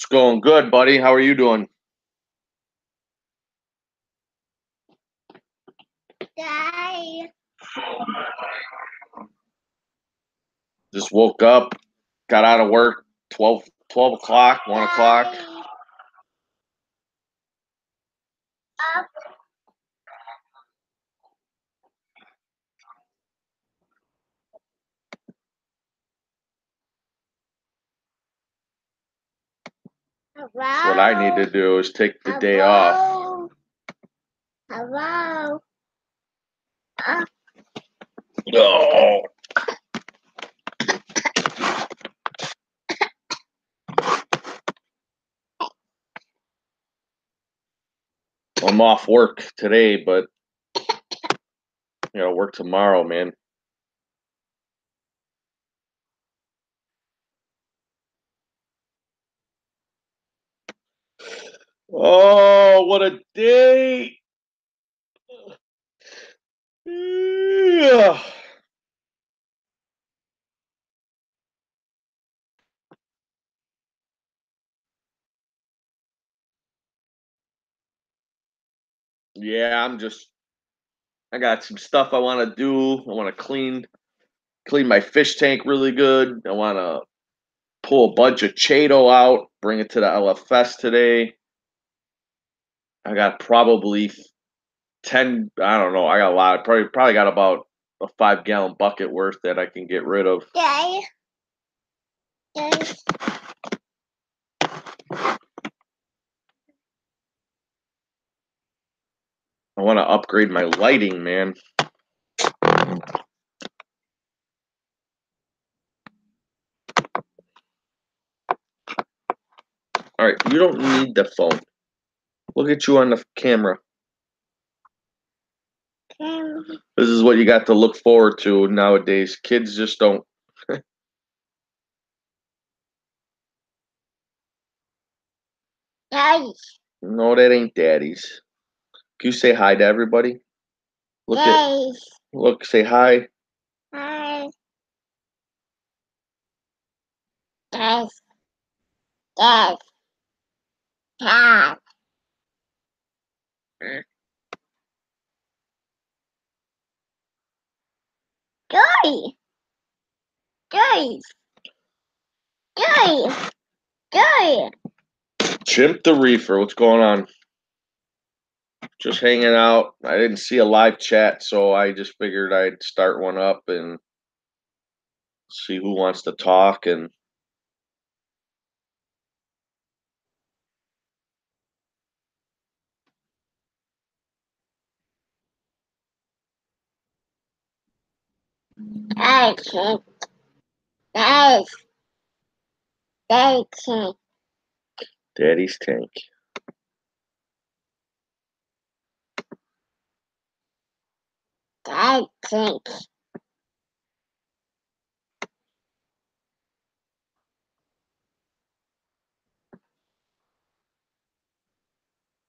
It's going good, buddy. How are you doing? Hi. Just woke up, got out of work 12 o'clock, 1 o'clock. Up. So what I need to do is take the day off. Hello. Oh, I'm off work today, but I gotta work tomorrow, man. Oh, what a day! Yeah. Yeah, I got some stuff I want to do. I want to clean my fish tank really good. I want to pull a bunch of Chato out, bring it to the LFS today. I got probably 10, I don't know, I got a lot. Probably got about a 5 gallon bucket worth that I can get rid of. Yay. Yay. I want to upgrade my lighting, man. All right, you don't need the phone. Look at you on the camera. This is what you got to look forward to nowadays. Kids just don't. Yay. No, that ain't daddy's. Can you say hi to everybody? Yay. Look, say hi. Hi. Yes. Yes. Yes. Joy. Joy. Joy. Joy. Chimp the reefer. What's going on? Just hanging out. I didn't see a live chat, so I just figured I'd start one up and see who wants to talk. And Yes. Yes. Yes. daddy's tank. Yes. Yes.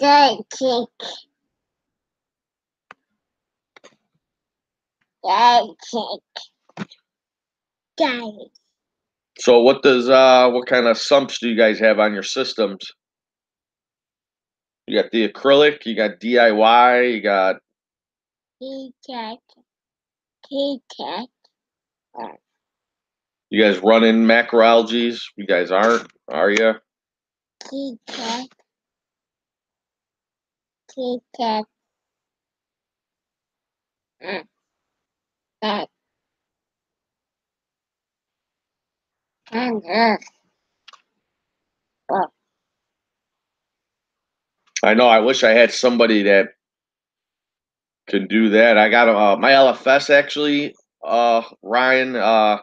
Yes. Yes. So what kind of sumps do you guys have on your systems? You got the acrylic, you got DIY, you got Tea-cat. Tea-cat. you guys running macroalgaes? You guys aren't, are you? Tea-cat. Tea-cat. That. I know. I wish I had somebody that could do that. I got my LFS actually. Ryan.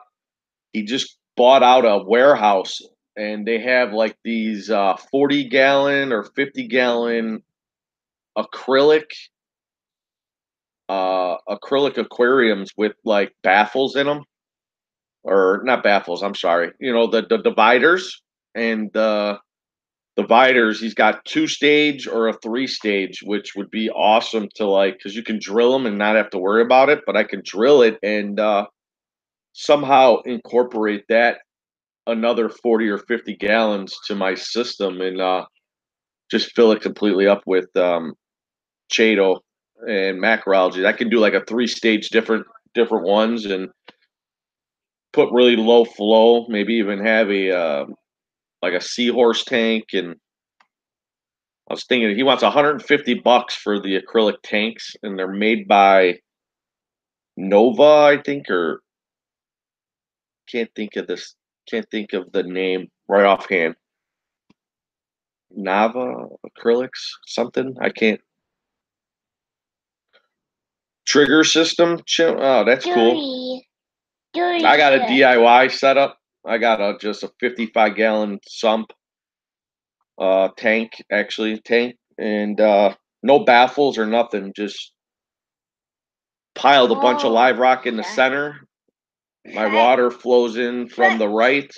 He just bought out a warehouse, and they have like these 40 gallon or 50 gallon acrylic acrylic aquariums with like baffles in them, or not baffles. I'm sorry. You know the dividers and the dividers. He's got 2 stage or a 3 stage, which would be awesome to like because you can drill them and not have to worry about it. But I can drill it and somehow incorporate that another 40 or 50 gallons to my system and just fill it completely up with Chaeto and macroalgae. I can do like a 3 stage different ones and put really low flow, maybe even have a like a seahorse tank. And I was thinking he wants $150 for the acrylic tanks, and they're made by Nova, I think, or can't think of this, can't think of the name right offhand. Nava acrylics, something. I can't. Trigger system. Oh, that's cool. I got a DIY setup. I got a just a 55-gallon sump tank, and no baffles or nothing. Just piled a bunch of live rock in the center. My water flows in from the right,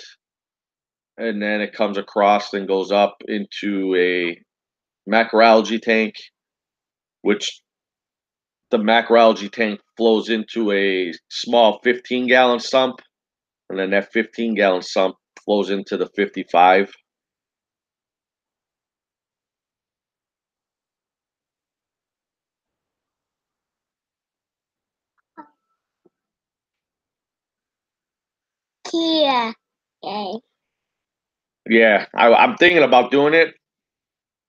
and then it comes across and goes up into a macroalgae tank, which the macroalgae tank flows into a small 15-gallon sump, and then that 15-gallon sump flows into the 55. Kia. Okay. Yeah, I'm thinking about doing it,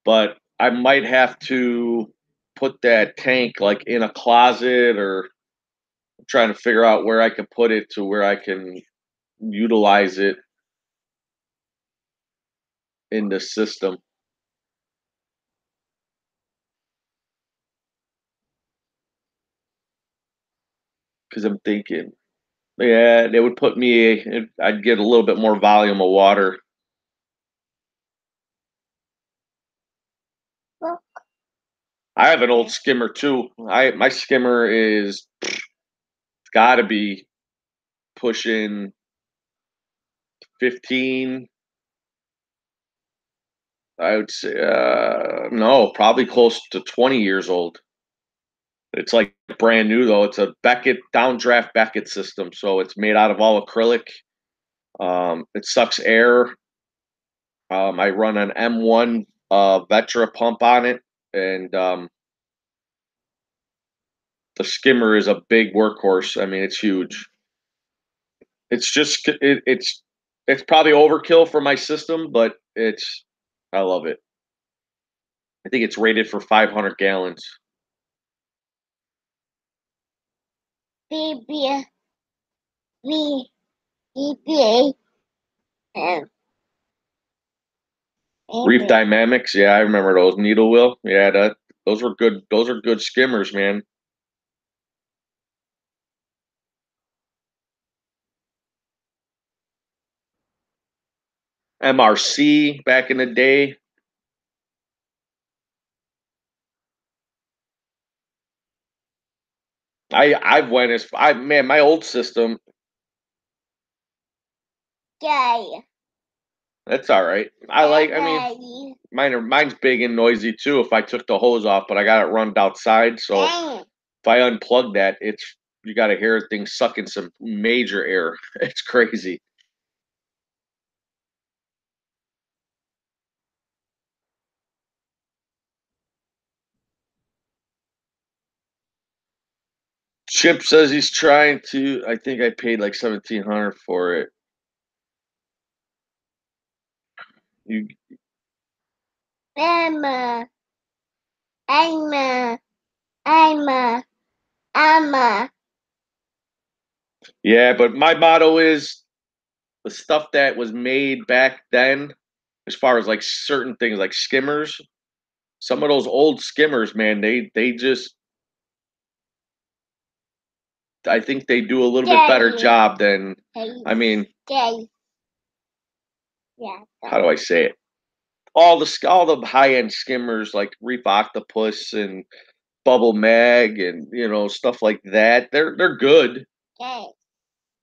but I might have to put that tank like in a closet, or trying to figure out where I can put it to where I can utilize it in the system. Because I'm thinking, yeah, they would put me. I'd get a little bit more volume of water. Look. I have an old skimmer too. My skimmer is got to be pushing 15. I would say no, probably close to 20 years old. It's like brand new though. It's a Beckett downdraft Beckett system, so it's made out of all acrylic. It sucks air. I run an M1 Vetra pump on it, and the skimmer is a big workhorse. I mean, it's huge. It's just it's probably overkill for my system, but I love it. I think it's rated for 500 gallons. Baby. Me. Baby. Um, Reef baby. Dynamics, yeah, I remember those. Needle wheel, yeah, that those were good. Those are good skimmers, man. MRC back in the day. I've went as I man, my old system. Daddy. That's all right. I mean, Daddy. mine's big and noisy too. If I took the hose off, but I got it run outside, so Dang. if I unplug that, it's you got to hear things sucking some major air. It's crazy. Chip says he's trying to. I think I paid like 1,700 for it. You Mama. Emma. Emma. Emma. Yeah, but my motto is the stuff that was made back then, as far as like certain things like skimmers. Some of those old skimmers, man, they just I think they do a little bit better Daddy. job than I Hey. mean, Daddy. Yeah. how do I say it? All the high end skimmers like Reef Octopus and Bubble Mag and stuff like that. They're good, Okay.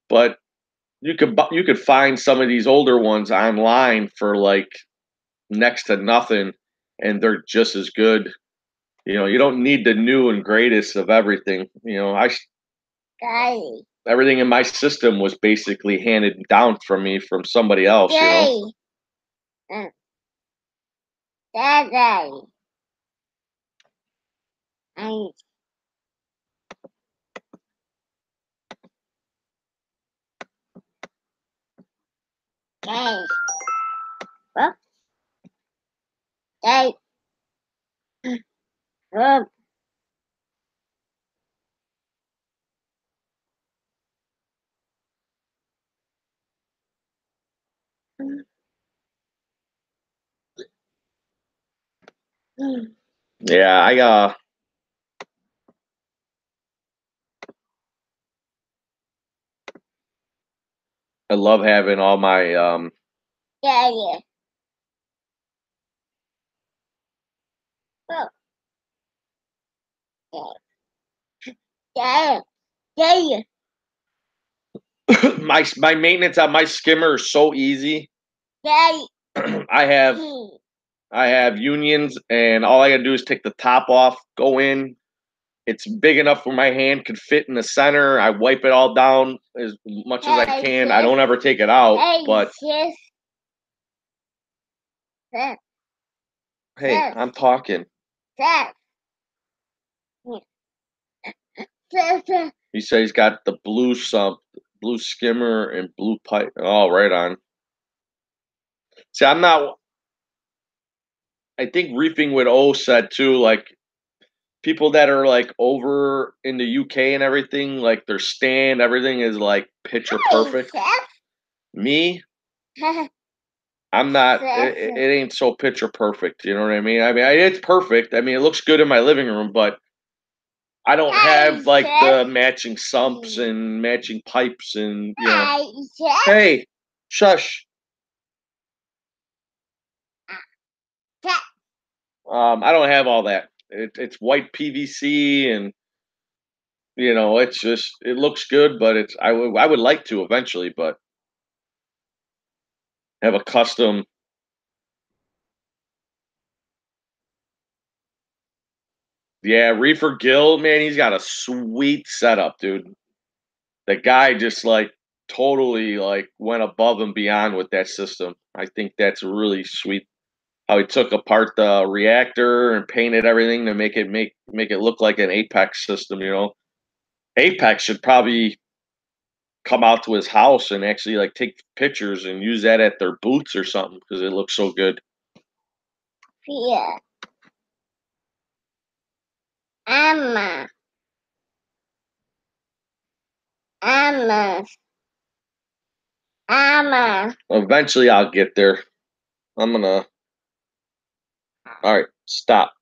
but you could find some of these older ones online for like next to nothing, and they're just as good. You don't need the new and greatest of everything. Daddy. everything in my system was basically handed down from me from somebody else, you know. Daddy. Daddy. I Daddy. Whoop. Daddy. Whoop. Yeah, I love having all my Daddy. Whoop. Daddy. Daddy. my maintenance on my skimmer is so easy. Daddy. I have I have unions, and all I gotta do is take the top off, go in. It's big enough where my hand could fit in the center. I wipe it all down as much as I Hey, can. I sis. don't ever take it out, Hey, but sis. Sis. hey, Sis. I'm talking. Sis. Sis. He said he's got the blue sump, blue skimmer, and blue pipe. Oh, right on. See, I'm not. I think reefing with O said too, like people that are like over in the UK and everything, like their stand, everything is like picture Hey, perfect. sis. Me, I'm not. Sis. It ain't so picture perfect. You know what I mean? It's perfect. I mean, it looks good in my living room, but I don't Hey, have like sis. the matching sumps and matching pipes and Hey, sis. Hey, shush. Sis. I don't have all that. It's white PVC, and it's just it looks good, but I would like to eventually, but have a custom. Yeah, Reefer Gill, man, he's got a sweet setup, dude. The guy just like totally like went above and beyond with that system. I think that's really sweet. How he took apart the reactor and painted everything to make it look like an Apex system. Apex should probably come out to his house and actually like take pictures and use that at their booths or something because it looks so good. Yeah. Emma. Emma. Emma. Eventually, I'll get there. I'm gonna. All right, stop.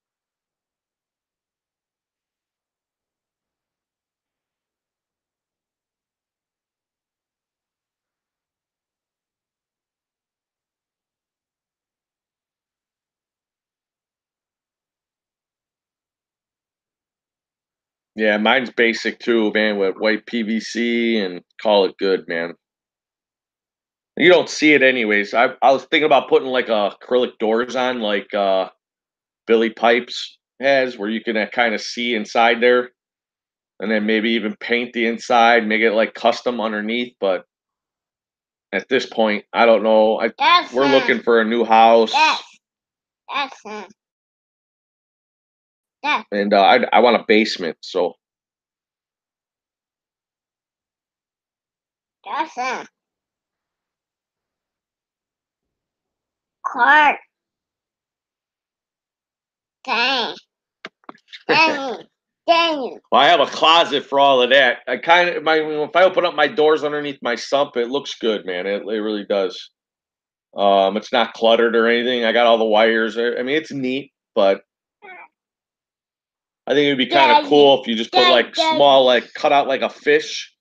Yeah, mine's basic too, man, with white PVC and call it good, man. You don't see it anyways. I was thinking about putting like acrylic doors on, like Billy Pipes has, where you can kind of see inside there, and then maybe even paint the inside, make it like custom underneath. But at this point, I don't know. That's We're looking for a new house, That's That's and I want a basement. So That's Court. Dang. Dang. Dang. well, I have a closet for all of that. I kind of my if I open up my doors underneath my sump, it looks good, man. It really does. It's not cluttered or anything. I got all the wires. I mean, it's neat, but I think it'd be kind of Daddy. cool if you just put like Daddy. small, like cut out like a fish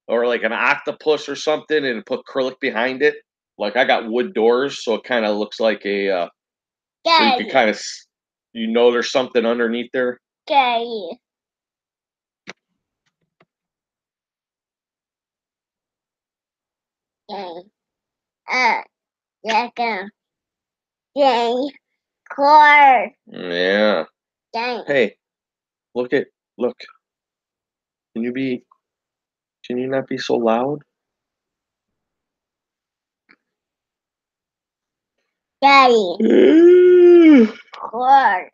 or like an octopus or something, and put acrylic behind it. Like I got wood doors, so it kind of looks like so you can Daddy. kind of, there's something underneath there. Daddy. Dang. Uh. Dang. Dang. Court. Yeah. Dang. Hey, look. Can you be? Can you not be so loud? Daddy. Yeah, Cord.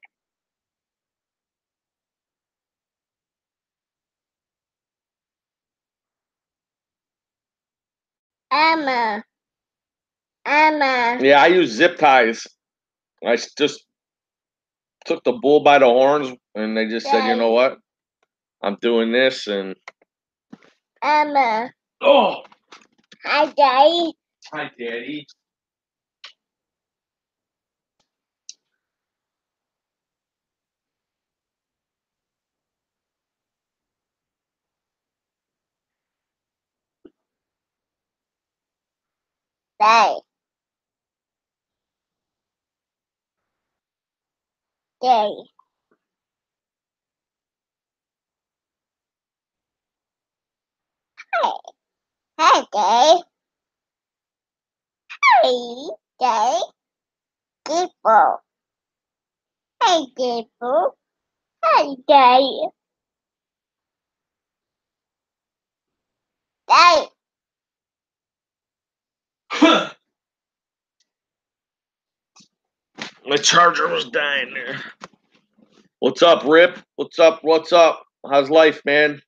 Emma. Emma. I use zip ties. Just took the bull by the horns and they just said, you know Daddy. what? I'm doing this and Emma. oh, Hi, Daddy. hi, Daddy. Daddy. Daddy. Hey. Hi, Daddy. Hey, Daddy. People. Hey, people. Hi, Daddy. Daddy. My charger was dying there. What's up, Rip? What's up? What's up? How's life, man?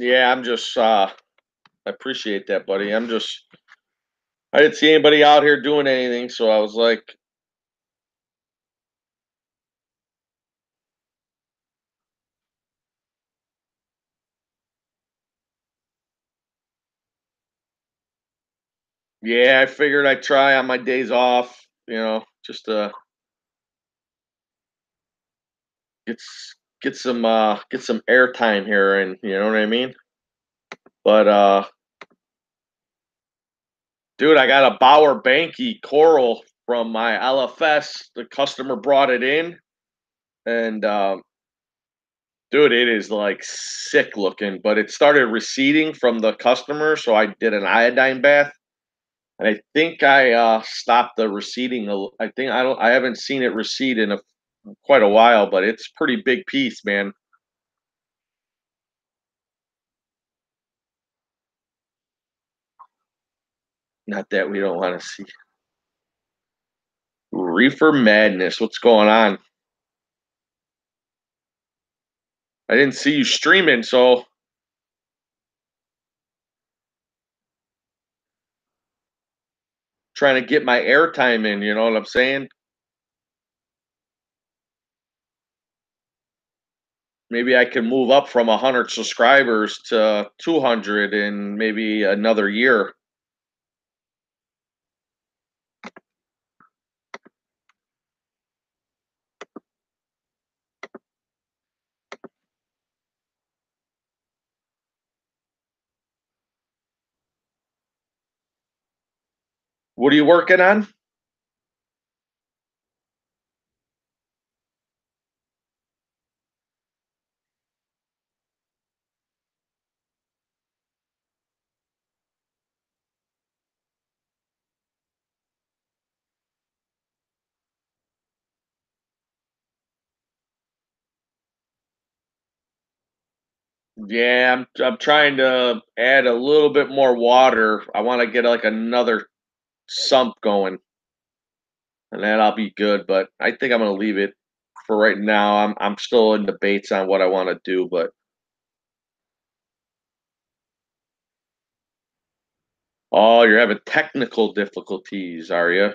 Yeah, I'm just I appreciate that, buddy. I didn't see anybody out here doing anything, so I was like, yeah, I figured I'd try on my days off, just to get get some airtime here and you know what I mean? But dude, I got a Bauer Banky coral from my LFS. The customer brought it in and dude, it is like sick looking, but it started receding from the customer, so I did an iodine bath. And I think I stopped the receding. I think I haven't seen it recede in quite a while, but it's pretty big piece, man. Not that we don't want to see reefer madness. What's going on? I didn't see you streaming, so trying to get my airtime in. You know what I'm saying? Maybe I can move up from 100 subscribers to 200 in maybe another year. What are you working on? Yeah, I'm trying to add a little bit more water. I want to get like another sump going, and then I'll be good. But I think I'm gonna leave it for right now. I'm still in debates on what I want to do, but oh, you're having technical difficulties, are you?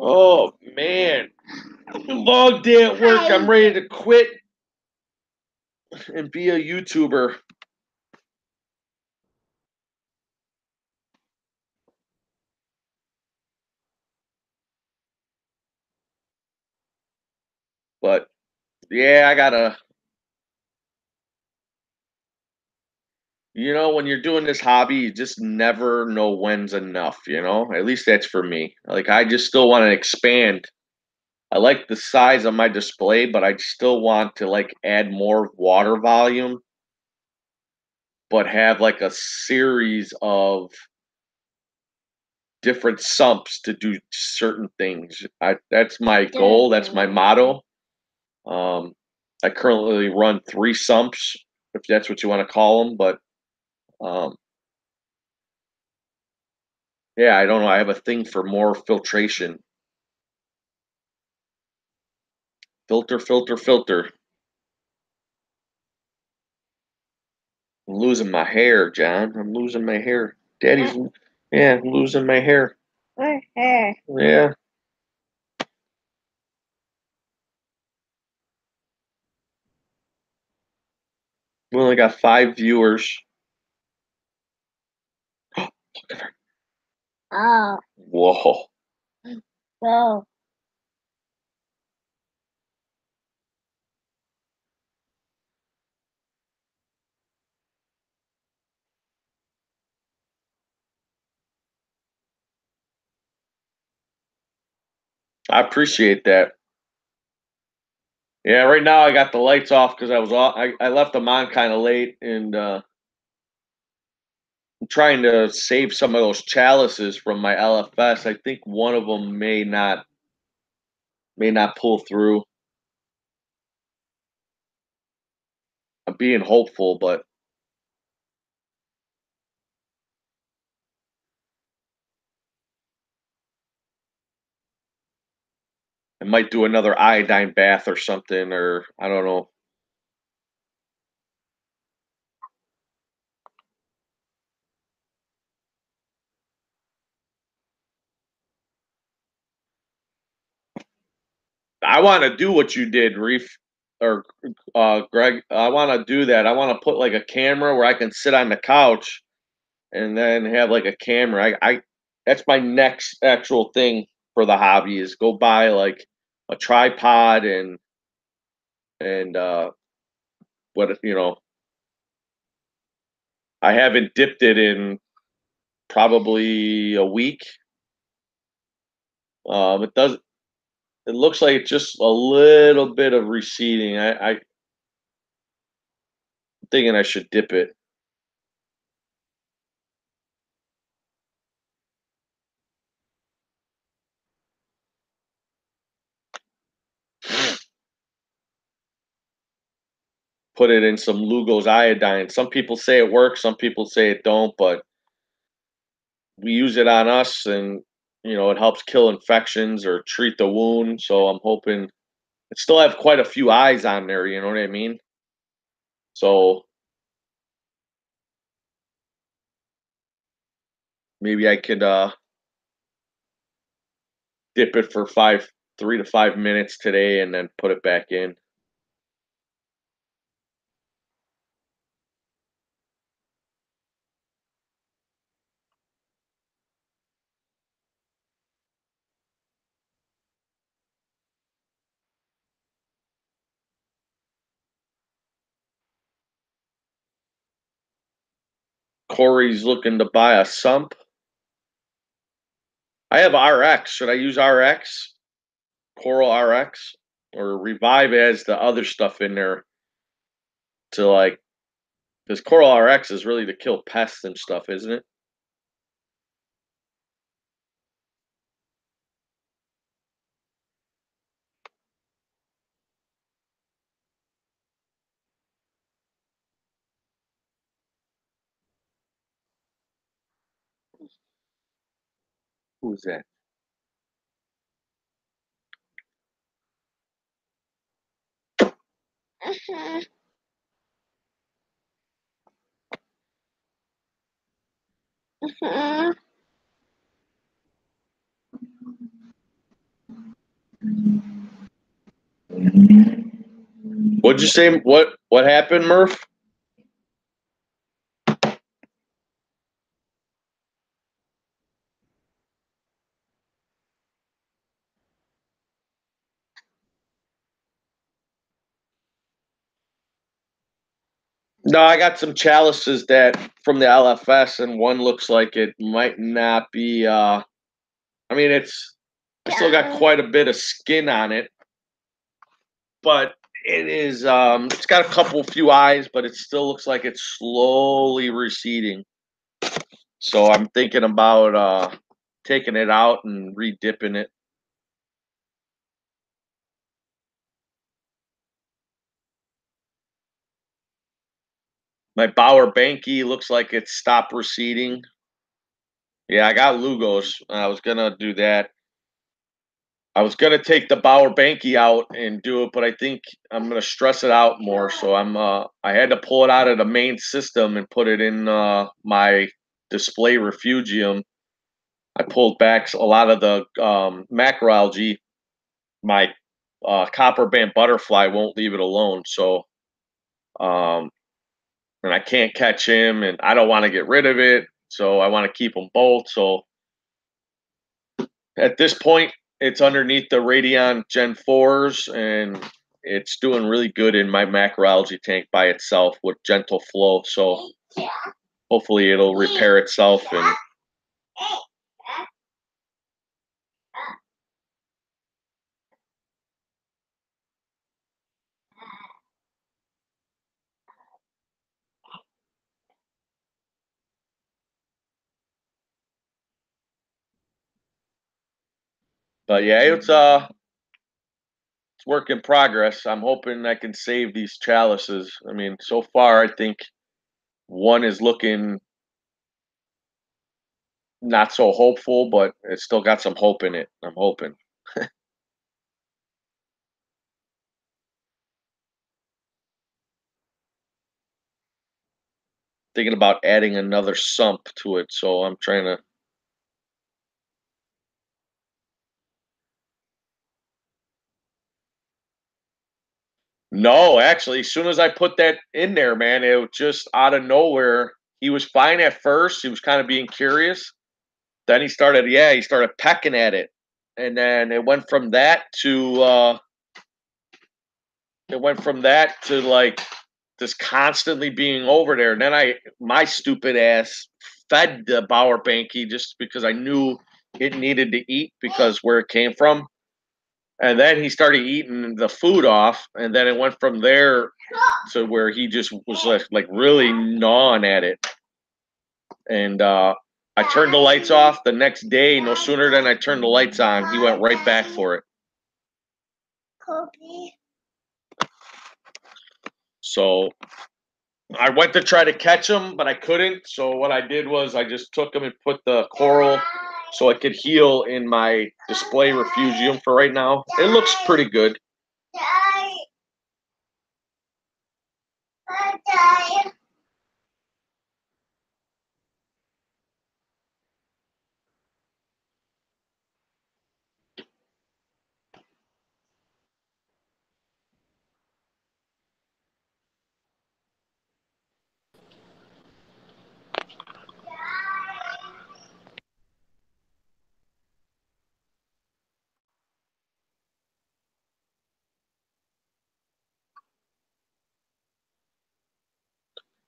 Oh man, long day at work. I'm Hi. ready to quit. and be a YouTuber. But yeah, I gotta. When you're doing this hobby, you just never know when's enough. At least that's for me. Like I just still want to expand. I like the size of my display, but I still want to like add more water volume, but have like a series of different sumps to do certain things. That's my goal. That's my motto. Um, I currently run 3 sumps, if that's what you want to call them. But um, yeah, I don't know. I have a thing for more filtration. Filter, filter, filter. I'm losing my hair, John. I'm losing my hair. Daddy's, yeah, I'm losing my hair. Yeah, we only got 5 viewers. Look at her. Oh, Whoa. go. I appreciate that. Yeah, right now I got the lights off because I was off. I left them on kind of late, and I'm trying to save some of those chalices from my LFS. I think one of them may not pull through. I'm being hopeful, but I might do another iodine bath or something, or I don't know. I want to do what you did, Reef or Greg. I want to do that. I want to put like a camera where I can sit on the couch and then have like a camera. I That's my next actual thing for the hobby is go buy like a tripod and what I haven't dipped it in probably a week. It does. It looks like it's just a little bit of receding. I'm thinking I should dip it. Put it in some Lugo's iodine. Some people say it works, some people say it don't, but we use it on us, and it helps kill infections or treat the wound. So I'm hoping it still have quite a few eyes on there. You know what I mean? So maybe I could dip it for 3 to 5 minutes today, and then put it back in. Corey's looking to buy a sump. I have RX. Should I use RX? Coral RX? Or Revive as the other stuff in there to like, because Coral RX is really to kill pests and stuff, isn't it? Who's that? What'd you say? What happened, Murph? No, I got some chalices that from the LFS, and one looks like it might not be. I mean, it's still got quite a bit of skin on it, but it is. It's got a few eyes, but it still looks like it's slowly receding. So I'm thinking about taking it out and re-dipping it. My Bauer Banky looks like it's stopped receding. Yeah, I got Lugos. I was gonna do that. I was gonna take the Bauer Banky out and do it, but I think I'm gonna stress it out more. So I had to pull it out of the main system and put it in my display refugium. I pulled back a lot of the macroalgae. My copper band butterfly won't leave it alone. So um, and I can't catch him, and I don't want to get rid of it. So I want to keep them both. So at this point, it's underneath the Radion Gen 4s, and it's doing really good in my macroalgae tank by itself with gentle flow. So hopefully it'll repair itself. And but yeah, it's work in progress. I'm hoping I can save these chalices. I mean, so far I think one is looking not so hopeful, but it's still got some hope in it. I'm hoping. Thinking about adding another sump to it, so I'm trying to. No, actually, as soon as I put that in there, man, it was just out of nowhere. He was fine at first. He was kind of being curious. Then he started pecking at it, and then it went from that to like just constantly being over there. And then my stupid ass fed the Bauer Banky just because I knew it needed to eat because where it came from. And then he started eating the food off, and then it went from there to where he just was like really gnawing at it. And I turned the lights off the next day. No sooner than I turned the lights on, he went right back for it. So I went to try to catch him, but I couldn't. So what I did was I just took him and put the coral so it could heal in my display refugium for right now. It looks pretty good.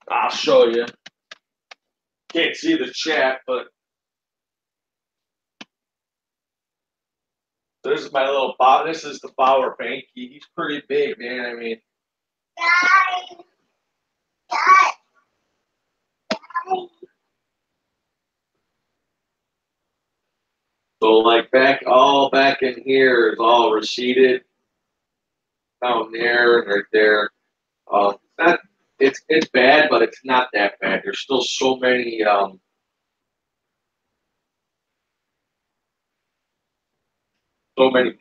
I'll show you. Can't see the chat, but this is my little bow. This is the Bauer Banky. He's pretty big, man. I mean, so like back in here is all receded down there and right there. It's not it's bad, but it's not that bad. There's still so many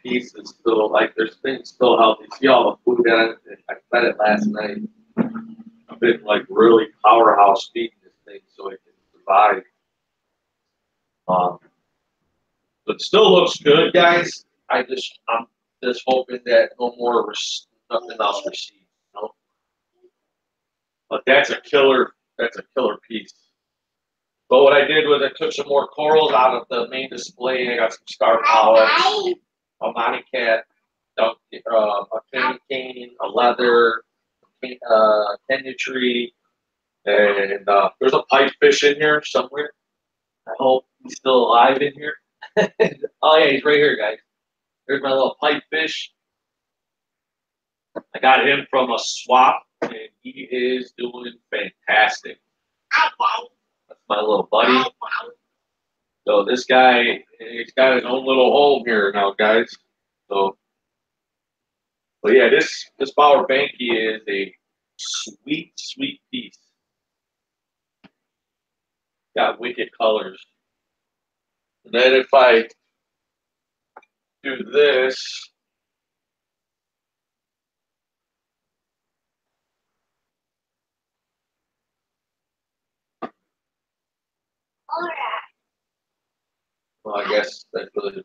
pieces still. Like there's things still healthy. See all the food that I fed it last night. I've been like really powerhouse feeding this thing so it can survive. Um, but still looks good, guys. I'm just hoping that nothing else recedes. But that's a killer. That's a killer piece. But what I did was I took some more corals out of the main display. I got some star polyps, a money cat, a candy cane, a leather, Kenya tree, and there's a pipefish in here somewhere. I hope he's still alive in here. Oh yeah, he's right here, guys. There's my little pipefish. I got him from a swap, and he is doing fantastic. That's my little buddy. So this guy, he's got his own little home here now, guys. So, but yeah, this Bauer Banky is a sweet, sweet piece. Got wicked colors. And then if I do this, well, I guess that's really.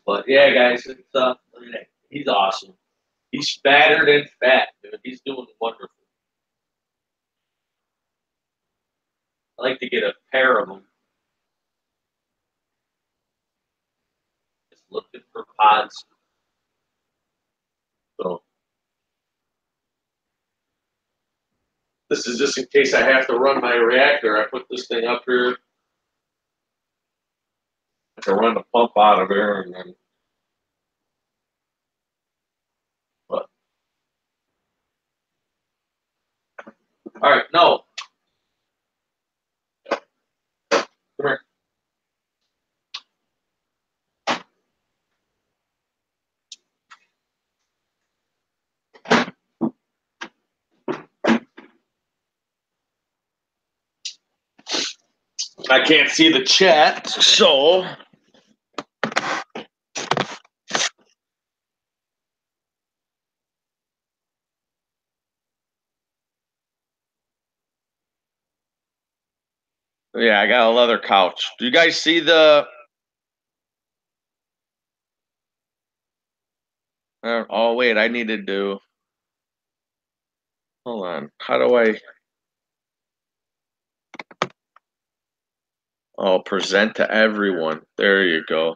But yeah, guys, it's look at that. He's awesome. He's fatter than fat, dude. He's doing wonderful. I like to get a pair of them. Just looking for pods. So this is just in case I have to run my reactor. I put this thing up here. I can run the pump out of there and then. But all right, no. Come here. I can't see the chat, so yeah, I got a leather couch. Do you guys see the? Oh wait, I need to do. Hold on. How do I? Oh, present to everyone. There you go.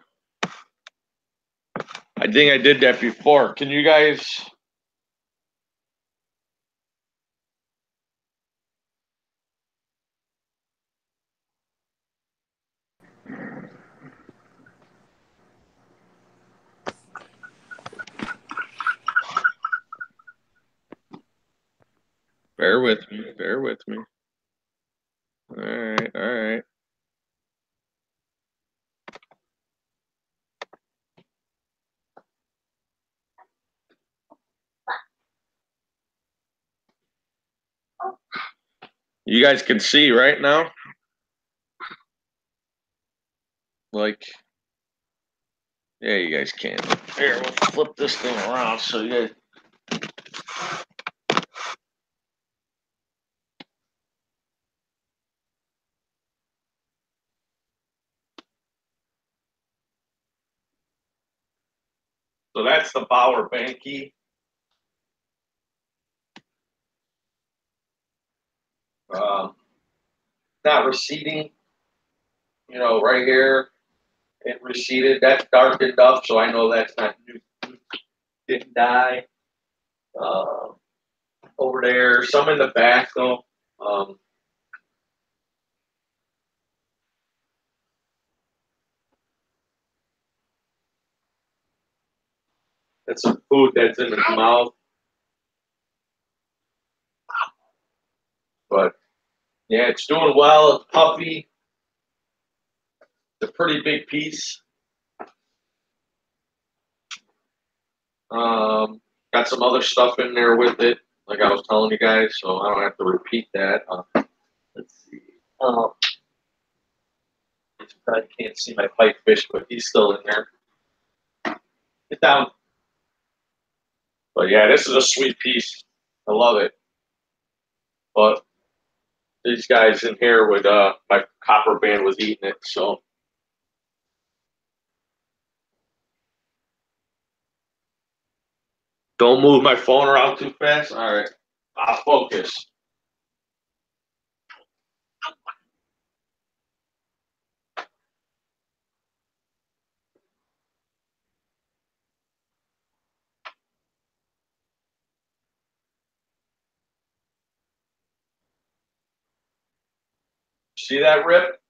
I think I did that before. Can you guys? Bear with me. Bear with me. All right. All right. You guys can see right now? Like, yeah, you guys can. Here, we'll flip this thing around so you guys. So that's the Bauer Banky. Not receding. You know, right here, it receded. That's darkened up, so I know that's not new. Didn't die. Over there, some in the back though. That's some food that's in his mouth. But yeah, it's doing well. It's puffy. It's a pretty big piece. Got some other stuff in there with it, like I was telling you guys, so I don't have to repeat that. Let's see. You probably can't see my pipefish, but he's still in there. Get down. But yeah, this is a sweet piece. I love it. But these guys in here with my copper band was eating it, so Don't move my phone around too fast. All right. I'll focus. See that rip?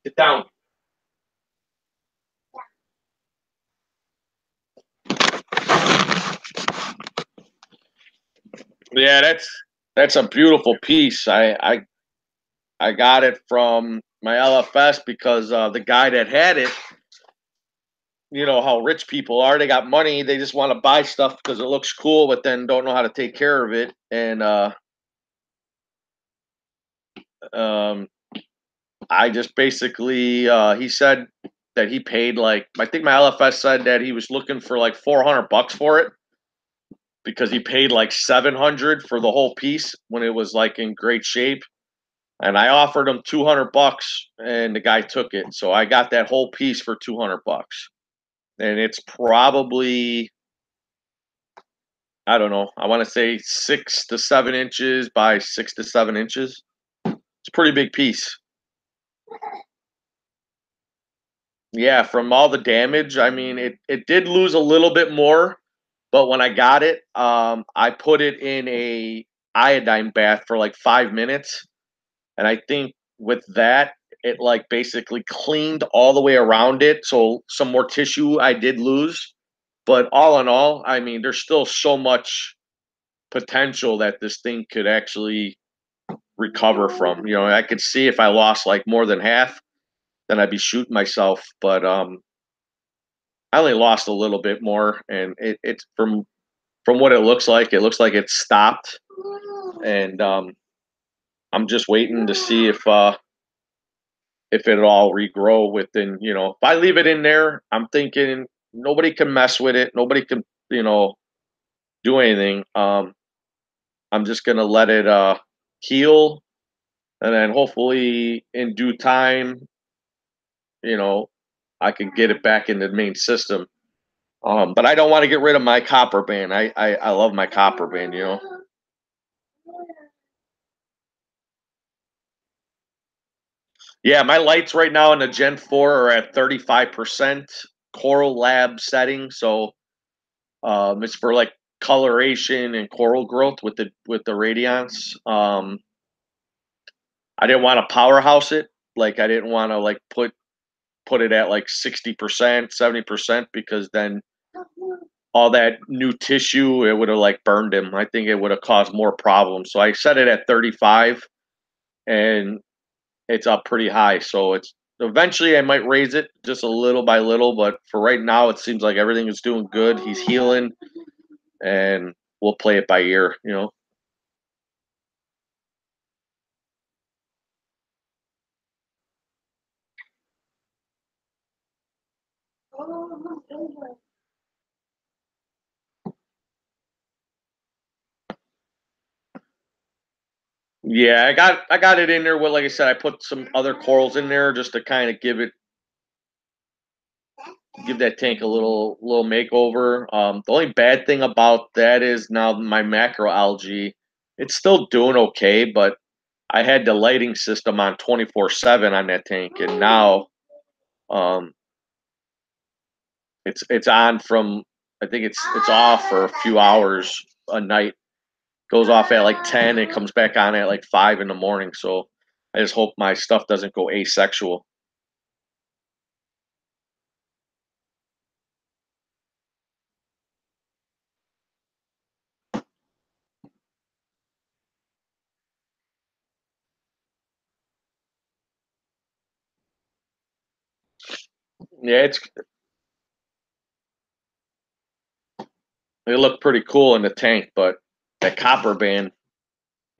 Get down. Yeah, that's a beautiful piece. I got it from my LFS because the guy that had it, you know how rich people are. They got money. They just want to buy stuff because it looks cool, but then don't know how to take care of it. And um, I just basically, he said that he paid like, I think my LFS said that he was looking for like 400 bucks for it because he paid like 700 for the whole piece when it was like in great shape. And I offered him 200 bucks and the guy took it. So I got that whole piece for 200 bucks. And it's probably, I don't know, I want to say 6 to 7 inches by 6 to 7 inches. It's a pretty big piece. Yeah, from all the damage, I mean, it did lose a little bit more, but when I got it, I put it in a iodine bath for like 5 minutes, and I think with that, it like basically cleaned all the way around it. So some more tissue I did lose, but all in all, I mean, there's still so much potential that this thing could actually recover from. You know, I could see if I lost like more than half, then I'd be shooting myself. But I only lost a little bit more, and it's from what it looks like. It looks like it stopped, and I'm just waiting to see if it'll all regrow within. You know, if I leave it in there, I'm thinking nobody can mess with it. Nobody can, you know, do anything. I'm just gonna let it heal, and then hopefully in due time, you know, I can get it back in the main system. But I don't want to get rid of my copper band. I love my copper band. You know. Yeah, my lights right now in the Gen 4 are at 35% Coral Lab setting. So it's for like coloration and coral growth with the radiance. I didn't want to powerhouse it. Like I didn't want to like put it at like 60%, 70% because then all that new tissue, it would have like burned him. I think it would have caused more problems. So I set it at 35 and it's up pretty high. So it's eventually I might raise it just a little by little, but for right now it seems like everything is doing good. He's healing and we'll play it by ear, you know. Yeah, I got it in there with like I said, I put some other corals in there just to kind of give that tank a little makeover. The only bad thing about that is now my macroalgae, it's still doing okay, but I had the lighting system on 24/7 on that tank, and now um, it's on from I think it's off for a few hours a night. Goes off at like 10, it comes back on at like 5 in the morning. So I just hope my stuff doesn't go asexual. Yeah, they look pretty cool in the tank, but that copper band.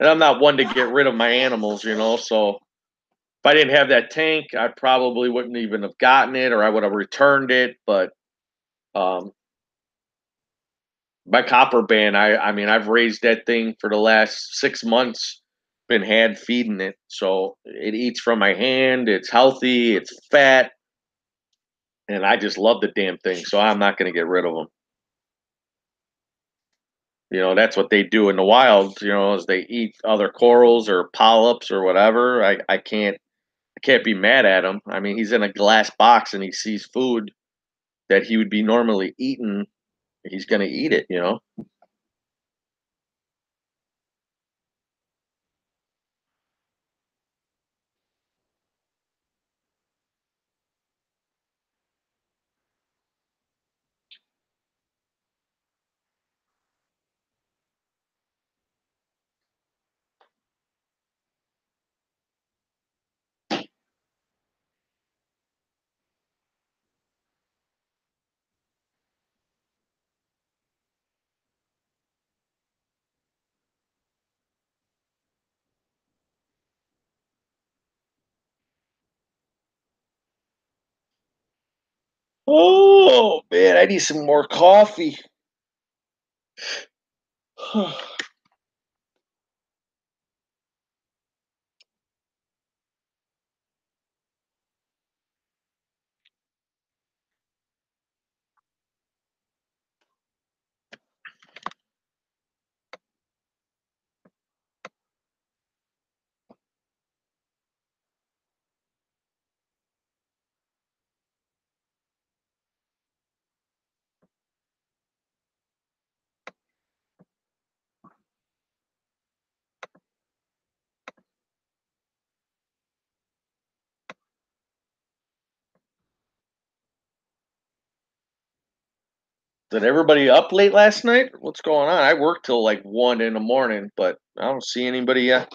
And I'm not one to get rid of my animals, so if I didn't have that tank, I probably wouldn't even have gotten it or I would have returned it. But um my copper band, I mean I've raised that thing for the last 6 months, been hand feeding it. So it eats from my hand, it's healthy, it's fat, and I just love the damn thing. So I'm not gonna get rid of them. That's what they do in the wild, is they eat other corals or polyps or whatever. I can't be mad at him. I mean, he's in a glass box and he sees food that he would be normally eating. He's gonna eat it. Oh man, I need some more coffee. Did everybody up late last night? What's going on? I worked till like 1 in the morning, but I don't see anybody yet.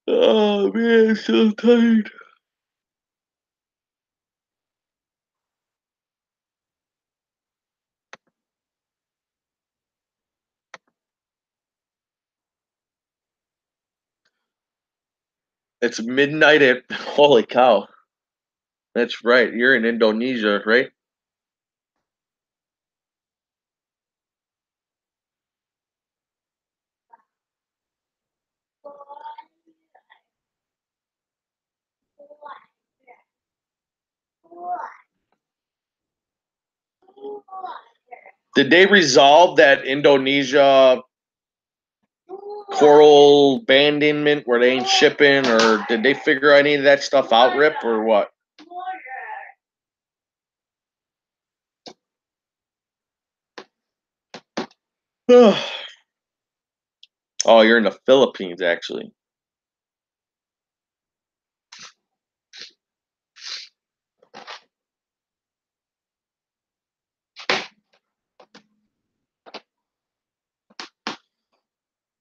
Oh man, I'm so tired. It's midnight at holy cow. That's right. You're in Indonesia, right? Did they resolve that Indonesia coral abandonment where they ain't shipping, or did they figure any of that stuff out, Rip, or what? Oh, you're in the Philippines, actually.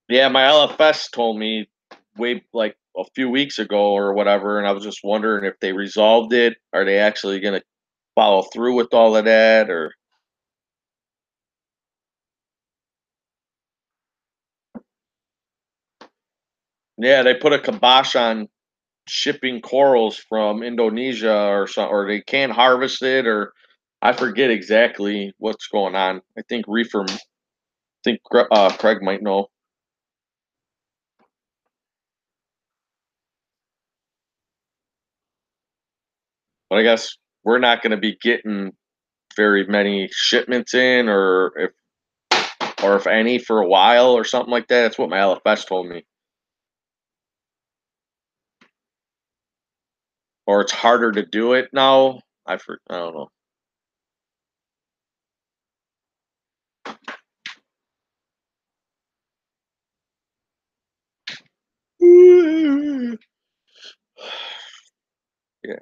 Yeah, my LFS told me way like a few weeks ago or whatever, and I was just wondering if they resolved it. Are they actually going to follow through with all of that, or? Yeah, they put a kibosh on shipping corals from Indonesia or so, or they can't harvest it, or I forget exactly what's going on. I think Reefer, I think Craig might know, but I guess we're not going to be getting very many shipments in, or if any for a while or something like that. That's what my LFS told me. Or it's harder to do it now. I don't know. Yeah.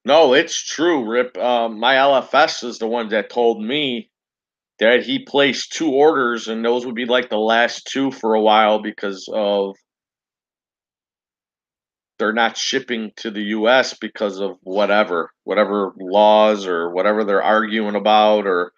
No, it's true, Rip. My LFS is the one that told me that he placed 2 orders, and those would be, like, the last 2 for a while because of they're not shipping to the US because of whatever laws or whatever they're arguing about or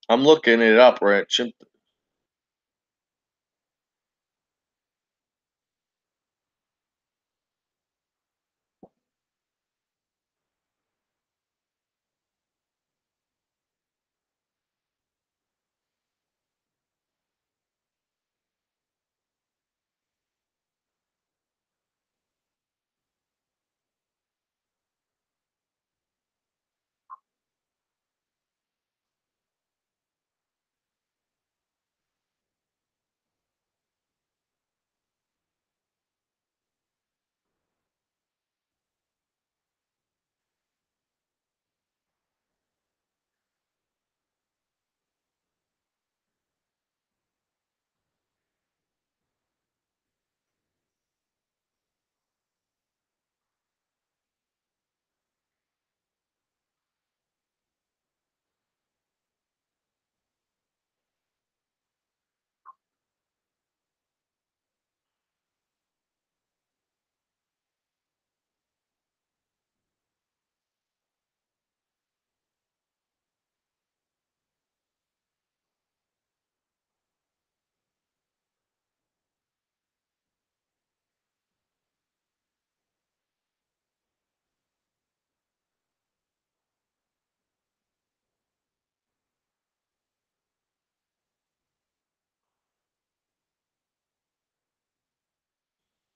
I'm looking it up, right?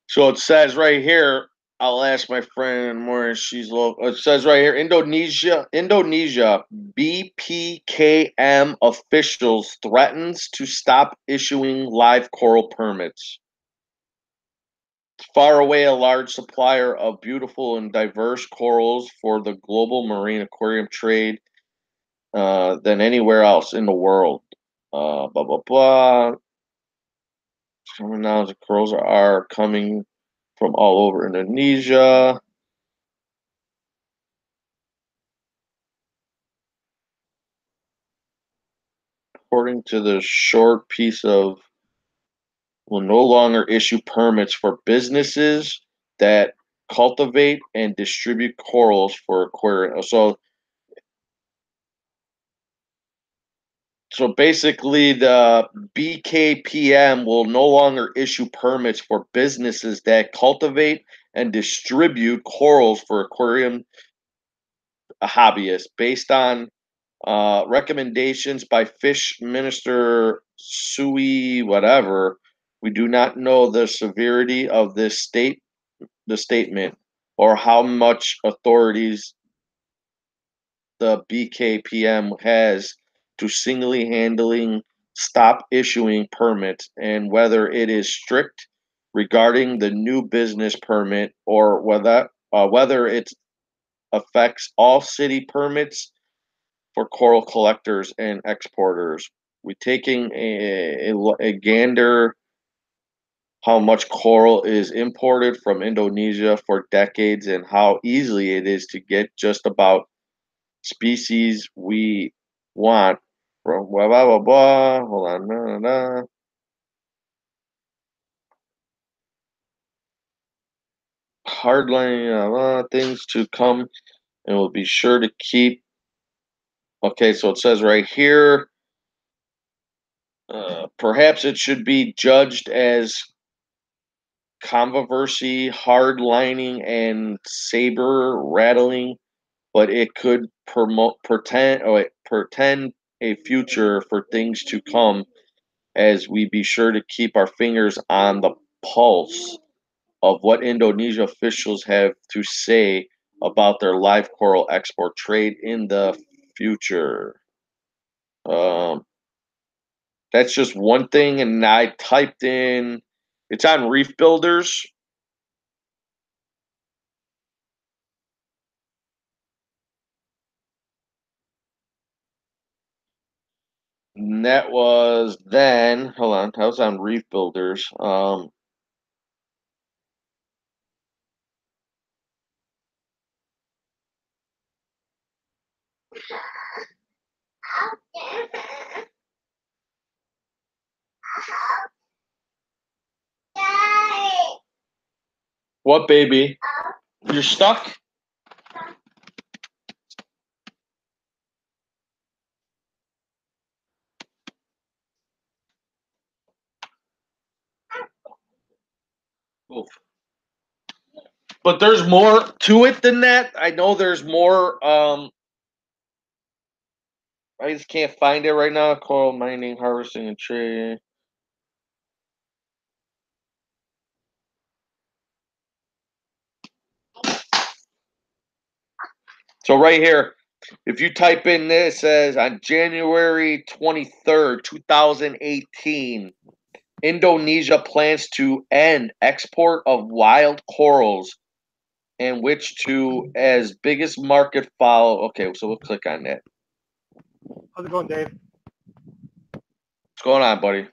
So it says right here, I'll ask my friend more. She's local. It says right here, Indonesia, BPKM officials threatens to stop issuing live coral permits. Far away, a large supplier of beautiful and diverse corals for the global marine aquarium trade than anywhere else in the world. Blah blah blah. Common knowledge of corals are coming from all over Indonesia. According to the short piece of, will no longer issue permits for businesses that cultivate and distribute corals for aquarium. So basically, the BKPM will no longer issue permits for businesses that cultivate and distribute corals for aquarium hobbyists based on recommendations by Fish Minister Sui whatever. We do not know the severity of the statement, or how much authorities the BKPM has to singly handling stop issuing permits, and whether it is strict regarding the new business permit, or whether it affects all city permits for coral collectors and exporters. We taking a gander how much coral is imported from Indonesia for decades and how easily it is to get just about species we want from blah blah blah blah. Hold on, nah, nah, nah. Hardline things to come, and we'll be sure to keep. Okay, so it says right here. Perhaps it should be judged as controversy, hardlining, and saber rattling, but it could pretend a future for things to come as we be sure to keep our fingers on the pulse of what Indonesia officials have to say about their live coral export trade in the future. Um, that's just one thing, and I typed in. It's on Reef Builders. And that was then. Hold on, that was on Reef Builders. What, baby? You're stuck? Oof. But there's more to it than that. I know there's more. I just can't find it right now. Coral mining, harvesting, and trade. So right here, if you type in this, it says on January 23rd, 2018, Indonesia plans to end export of wild corals and which to as biggest market follow. Okay, so we'll click on that. How's it going, Dave? What's going on, buddy?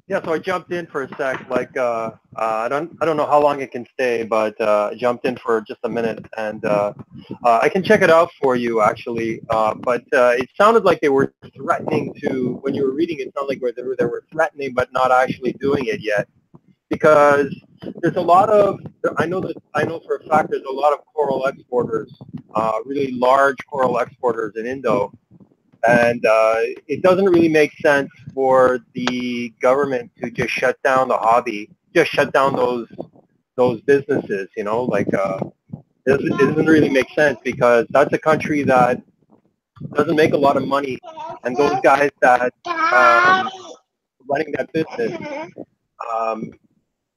Yeah, so I jumped in for a sec. I don't know how long it can stay, but I jumped in for just a minute, and I can check it out for you actually. But it sounded like they were threatening to. When you were reading, it sounded like they were threatening, but not actually doing it yet, because there's a lot of. I know for a fact there's a lot of coral exporters, really large coral exporters in Indo. And it doesn't really make sense for the government to just shut down the hobby, just shut down those businesses. You know, it doesn't really make sense because that's a country that doesn't make a lot of money, and those guys that running that business,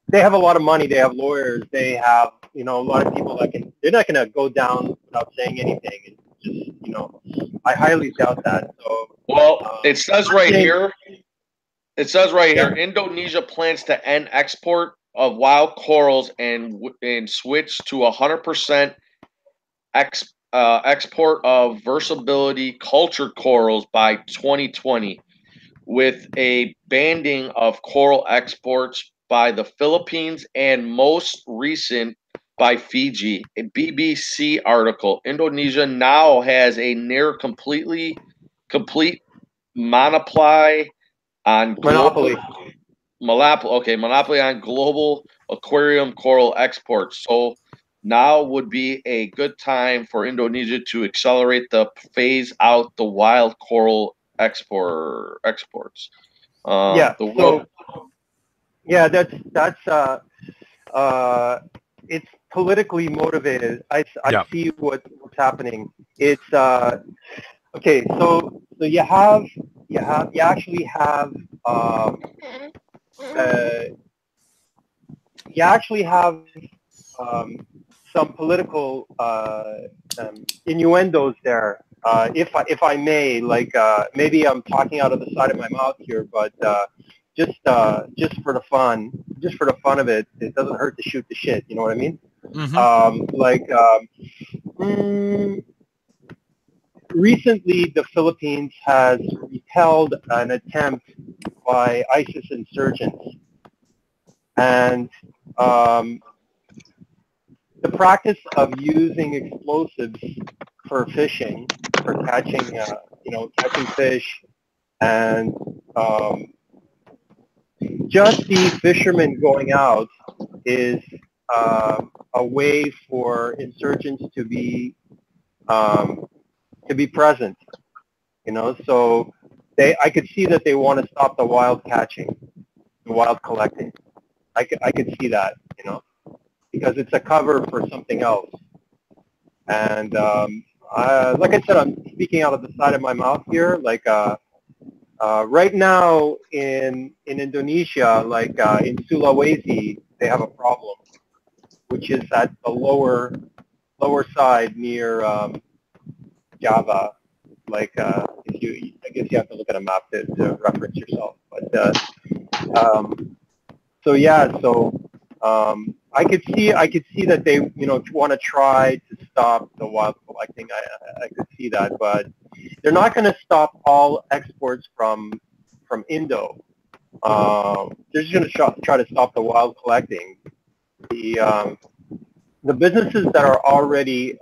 they have a lot of money. They have lawyers. They have a lot of people that can. They're not going to go down without saying anything. And just I highly doubt that. So. Well, it says right here. It says right Yeah. here, Indonesia plans to end export of wild corals and switch to 100% export of versatility cultured corals by 2020, with a banning of coral exports by the Philippines and most recent by Fiji. A BBC article: Indonesia now has a near complete monopoly on Monopoly. Monopoly on global aquarium coral exports. So now would be a good time for Indonesia to accelerate the phase out the wild coral exports. Yeah. Yeah, it's politically motivated. I see what's happening. It's okay. So you actually have some political innuendos there. If I may, maybe I'm talking out of the side of my mouth here, but just for the fun of it, it doesn't hurt to shoot the shit. You know what I mean? Mm-hmm. recently, the Philippines has repelled an attempt by ISIS insurgents, and the practice of using explosives for fishing, for catching, catching fish, and just the fishermen going out is a way for insurgents to be present. So I could see that they want to stop the wild catching, the wild collecting. I could see that, because it's a cover for something else. And like I said, I'm speaking out of the side of my mouth here. Like right now in Indonesia, like in Sulawesi, they have a problem, which is at the lower side near Java. Like I guess you have to look at a map to reference yourself. But so yeah, so I could see that they want to try to stop the wild collecting. I could see that, but they're not going to stop all exports from Indo. They're just going to try to stop the wild collecting. The businesses that are already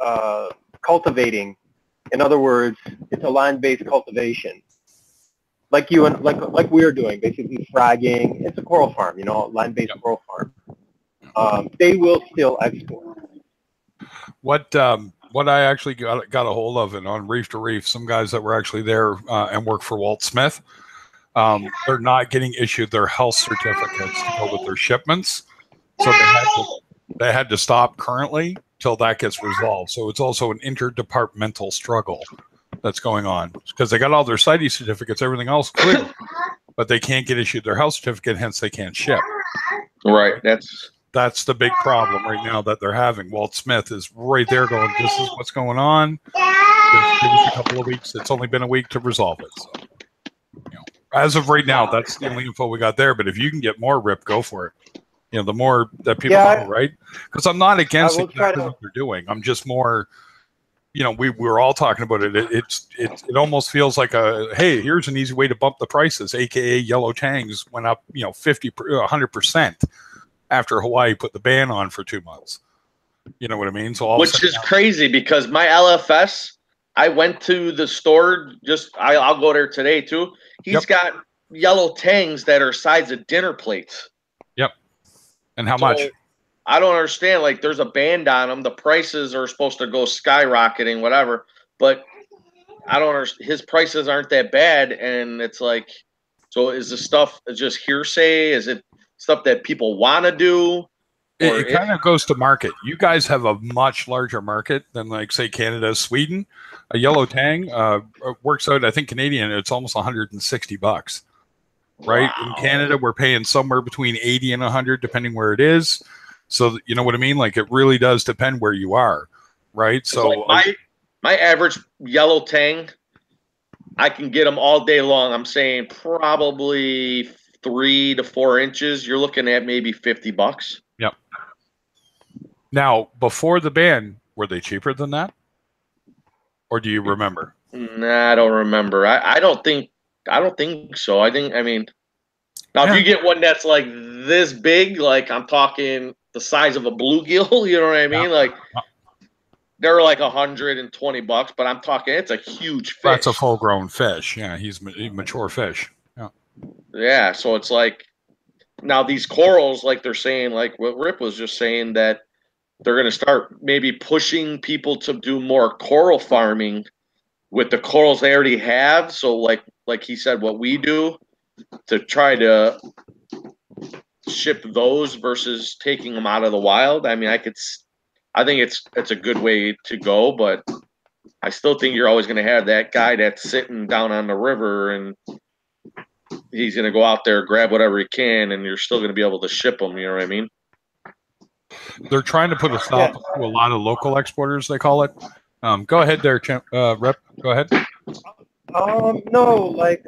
cultivating, in other words, it's a land-based cultivation, like you and like we're doing, basically fragging. It's a coral farm, land-based coral farm. They will still export. What I actually got a hold of, and on Reef to Reef, some guys that were actually there and work for Walt Smith, they're not getting issued their health certificates to go with their shipments, so they had to stop currently till that gets resolved. So it's also an interdepartmental struggle that's going on, because they got all their CITES certificates, everything else clear, but they can't get issued their health certificate, hence they can't ship. Right. That's the big problem right now that they're having. Walt Smith is right there going, this is what's going on. Just give us a couple of weeks. It's only been a week to resolve it. So, as of right now, that's the only info we got there. But if you can get more, Rip, go for it. The more that people know, right? Because I'm not against exactly what they're doing. I'm just more, we're all talking about it. It almost feels like hey, here's an easy way to bump the prices, aka yellow tangs went up, 100% after Hawaii put the ban on for 2 months. You know what I mean? So which is crazy, because my LFS, I went to the store, I'll go there today too. He's got yellow tangs that are size of dinner plates. Yep. And how much? I don't understand. Like, there's a band on them. The prices are supposed to go skyrocketing, whatever. But I don't understand. His prices aren't that bad. And it's like, so is the stuff just hearsay? Is it stuff that people want to do? It kind of goes to market. You guys have a much larger market than, like, say, Canada, Sweden. A yellow tang works out, I think, Canadian, it's almost $160. Right? Wow. In Canada, we're paying somewhere between 80 and 100, depending where it is. So, you know what I mean? Like, it really does depend where you are, right? So like my average yellow tang, I can get them all day long. I'm saying probably 3 to 4 inches. You're looking at maybe $50. Yep. Now, before the ban, were they cheaper than that? Or do you remember? Nah, I don't remember. I don't think so. Now if you get one that's like this big, like I'm talking the size of a bluegill, you know what I mean? Like they're like $120, but I'm talking it's a huge fish. That's a full-grown fish. Yeah, he's a mature fish. Yeah. Yeah, so it's like now these corals, like they're saying, like what Rip was just saying, that they're going to start maybe pushing people to do more coral farming with the corals they already have. So like he said, what we do to try to ship those versus taking them out of the wild. I mean, I think it's a good way to go, but I still think you're always going to have that guy that's sitting down on the river and he's going to go out there, grab whatever he can, and you're still going to be able to ship them. You know what I mean? They're trying to put a stop to a lot of local exporters, they call it. Go ahead there, Rep. Go ahead. No, like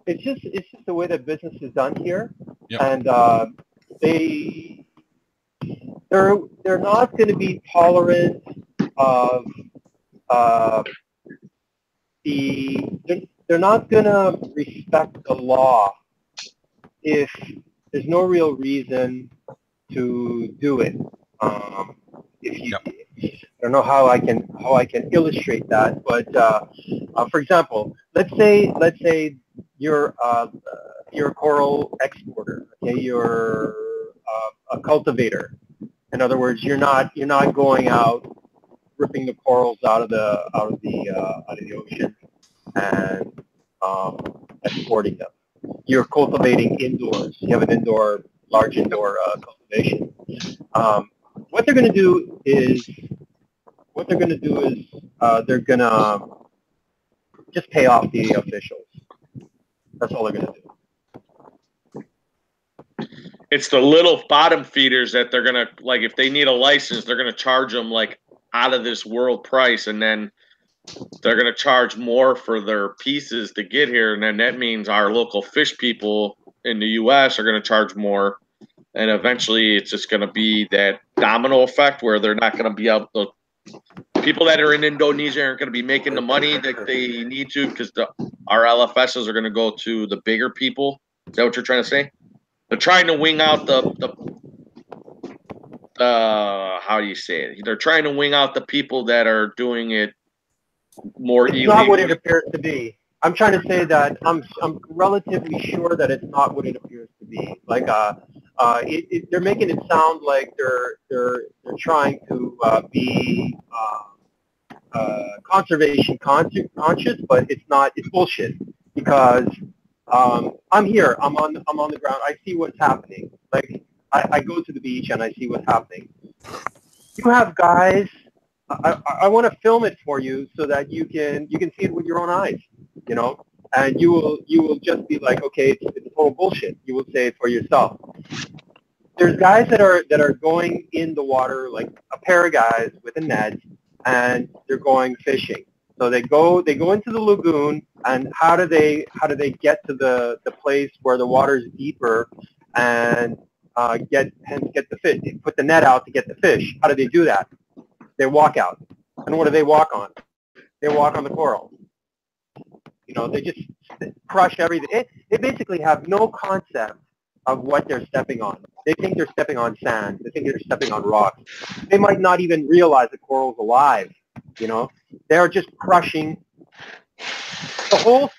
it's just the way that business is done here, and they're not going to be tolerant of they're not gonna respect the law if there's no real reason to do it. If you, Yep. I don't know how I can illustrate that, but for example, let's say you're a coral exporter. Okay, you're a cultivator. In other words, you're not going out ripping the corals out of the ocean and exporting them. You're cultivating indoors. You have an large indoor cultivation. What they're going to do is they're going to just pay off the officials. That's all they're going to do. It's the little bottom feeders that they're gonna, like, if they need a license, they're gonna charge them like out of this world price, and then they're gonna charge more for their pieces to get here, and then that means our local fish people in the U.S. are gonna charge more, and eventually it's just gonna be that domino effect where they're not gonna be able to. People that are in Indonesia aren't going to be making the money that they need to because our LFSs are going to go to the bigger people. Is that what you're trying to say? They're trying to wing out the how do you say it? They're trying to wing out the people that are doing it more It's illegally. not what it appears to be. I'm trying to say that I'm relatively sure that it's not what it appears to be. Like they're making it sound like they're trying to be conservation conscious, but it's not. It's bullshit because I'm here. I'm on the ground. I see what's happening. Like I go to the beach and I see what's happening. You have guys. I want to film it for you so that you can see it with your own eyes, you know, and you will just be like, okay, it's total bullshit. You will say it for yourself. There's guys that are going in the water, like a pair of guys with a net, and they're going fishing. So they go into the lagoon, and how do they get to the place where the water is deeper and get the fish? They put the net out to get the fish. How do they do that? They walk out. And what do they walk on? They walk on the coral. You know, they just crush everything. They basically have no concept of what they're stepping on. They think they're stepping on sand. They think they're stepping on rocks. They might not even realize the coral's alive. You know, they're just crushing the whole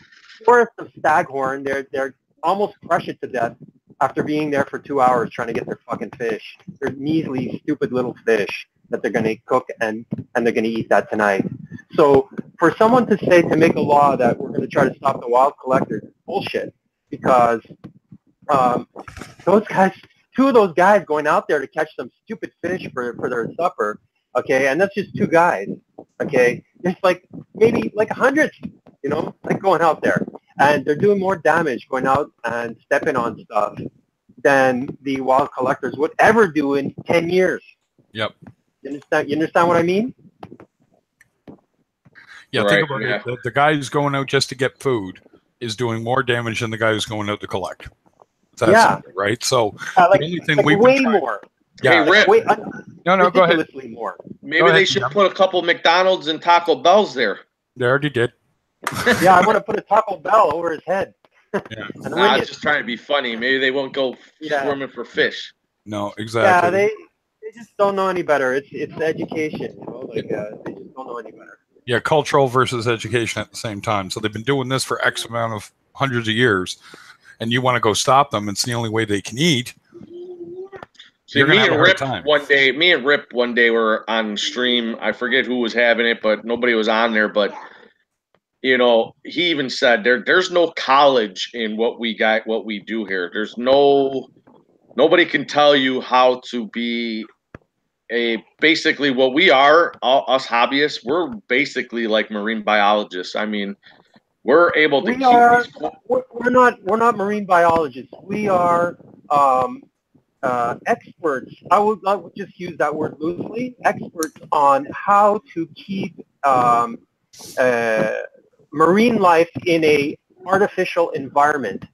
forest of staghorn. They're almost crush it to death after being there for 2 hours trying to get their fucking fish. They're measly, stupid little fish that they're going to cook and they're going to eat that tonight. So for someone to make a law that we're going to try to stop the wild collectors, it's bullshit, because those guys, two of those guys going out there to catch some stupid fish for their supper, okay, and that's just two guys, okay, there's like maybe like hundreds, you know, like going out there, and they're doing more damage going out and stepping on stuff than the wild collectors would ever do in 10 years. Yep. You understand what I mean? Yeah, Right, think about it. The guy who's going out just to get food is doing more damage than the guy who's going out to collect. That's simple, right? So like, the only thing like we've way been trying, more. Hey, yeah, Rip, no, go ahead. Ridiculously more. maybe they should put a couple McDonald's and Taco Bells there. They already did. Yeah, I want to put a Taco Bell over his head. Yeah. And Nah, I ring was it. just trying to be funny. Maybe they won't go swimming for fish. No, Yeah, exactly. they just don't know any better. It's education, you know, like they just don't know any better. Yeah, cultural versus education at the same time. So they've been doing this for X amount of hundreds of years, and you want to go stop them. It's the only way they can eat. See, me and Rip one day were on stream. I forget who was having it, but nobody was on there. But you know, he even said there's no college in what we do here. There's nobody can tell you how to be basically what we are, us hobbyists. We're basically like marine biologists. I mean, we're able to We're not marine biologists. We are experts. I would just use that word loosely. Experts on how to keep marine life in a artificial environment.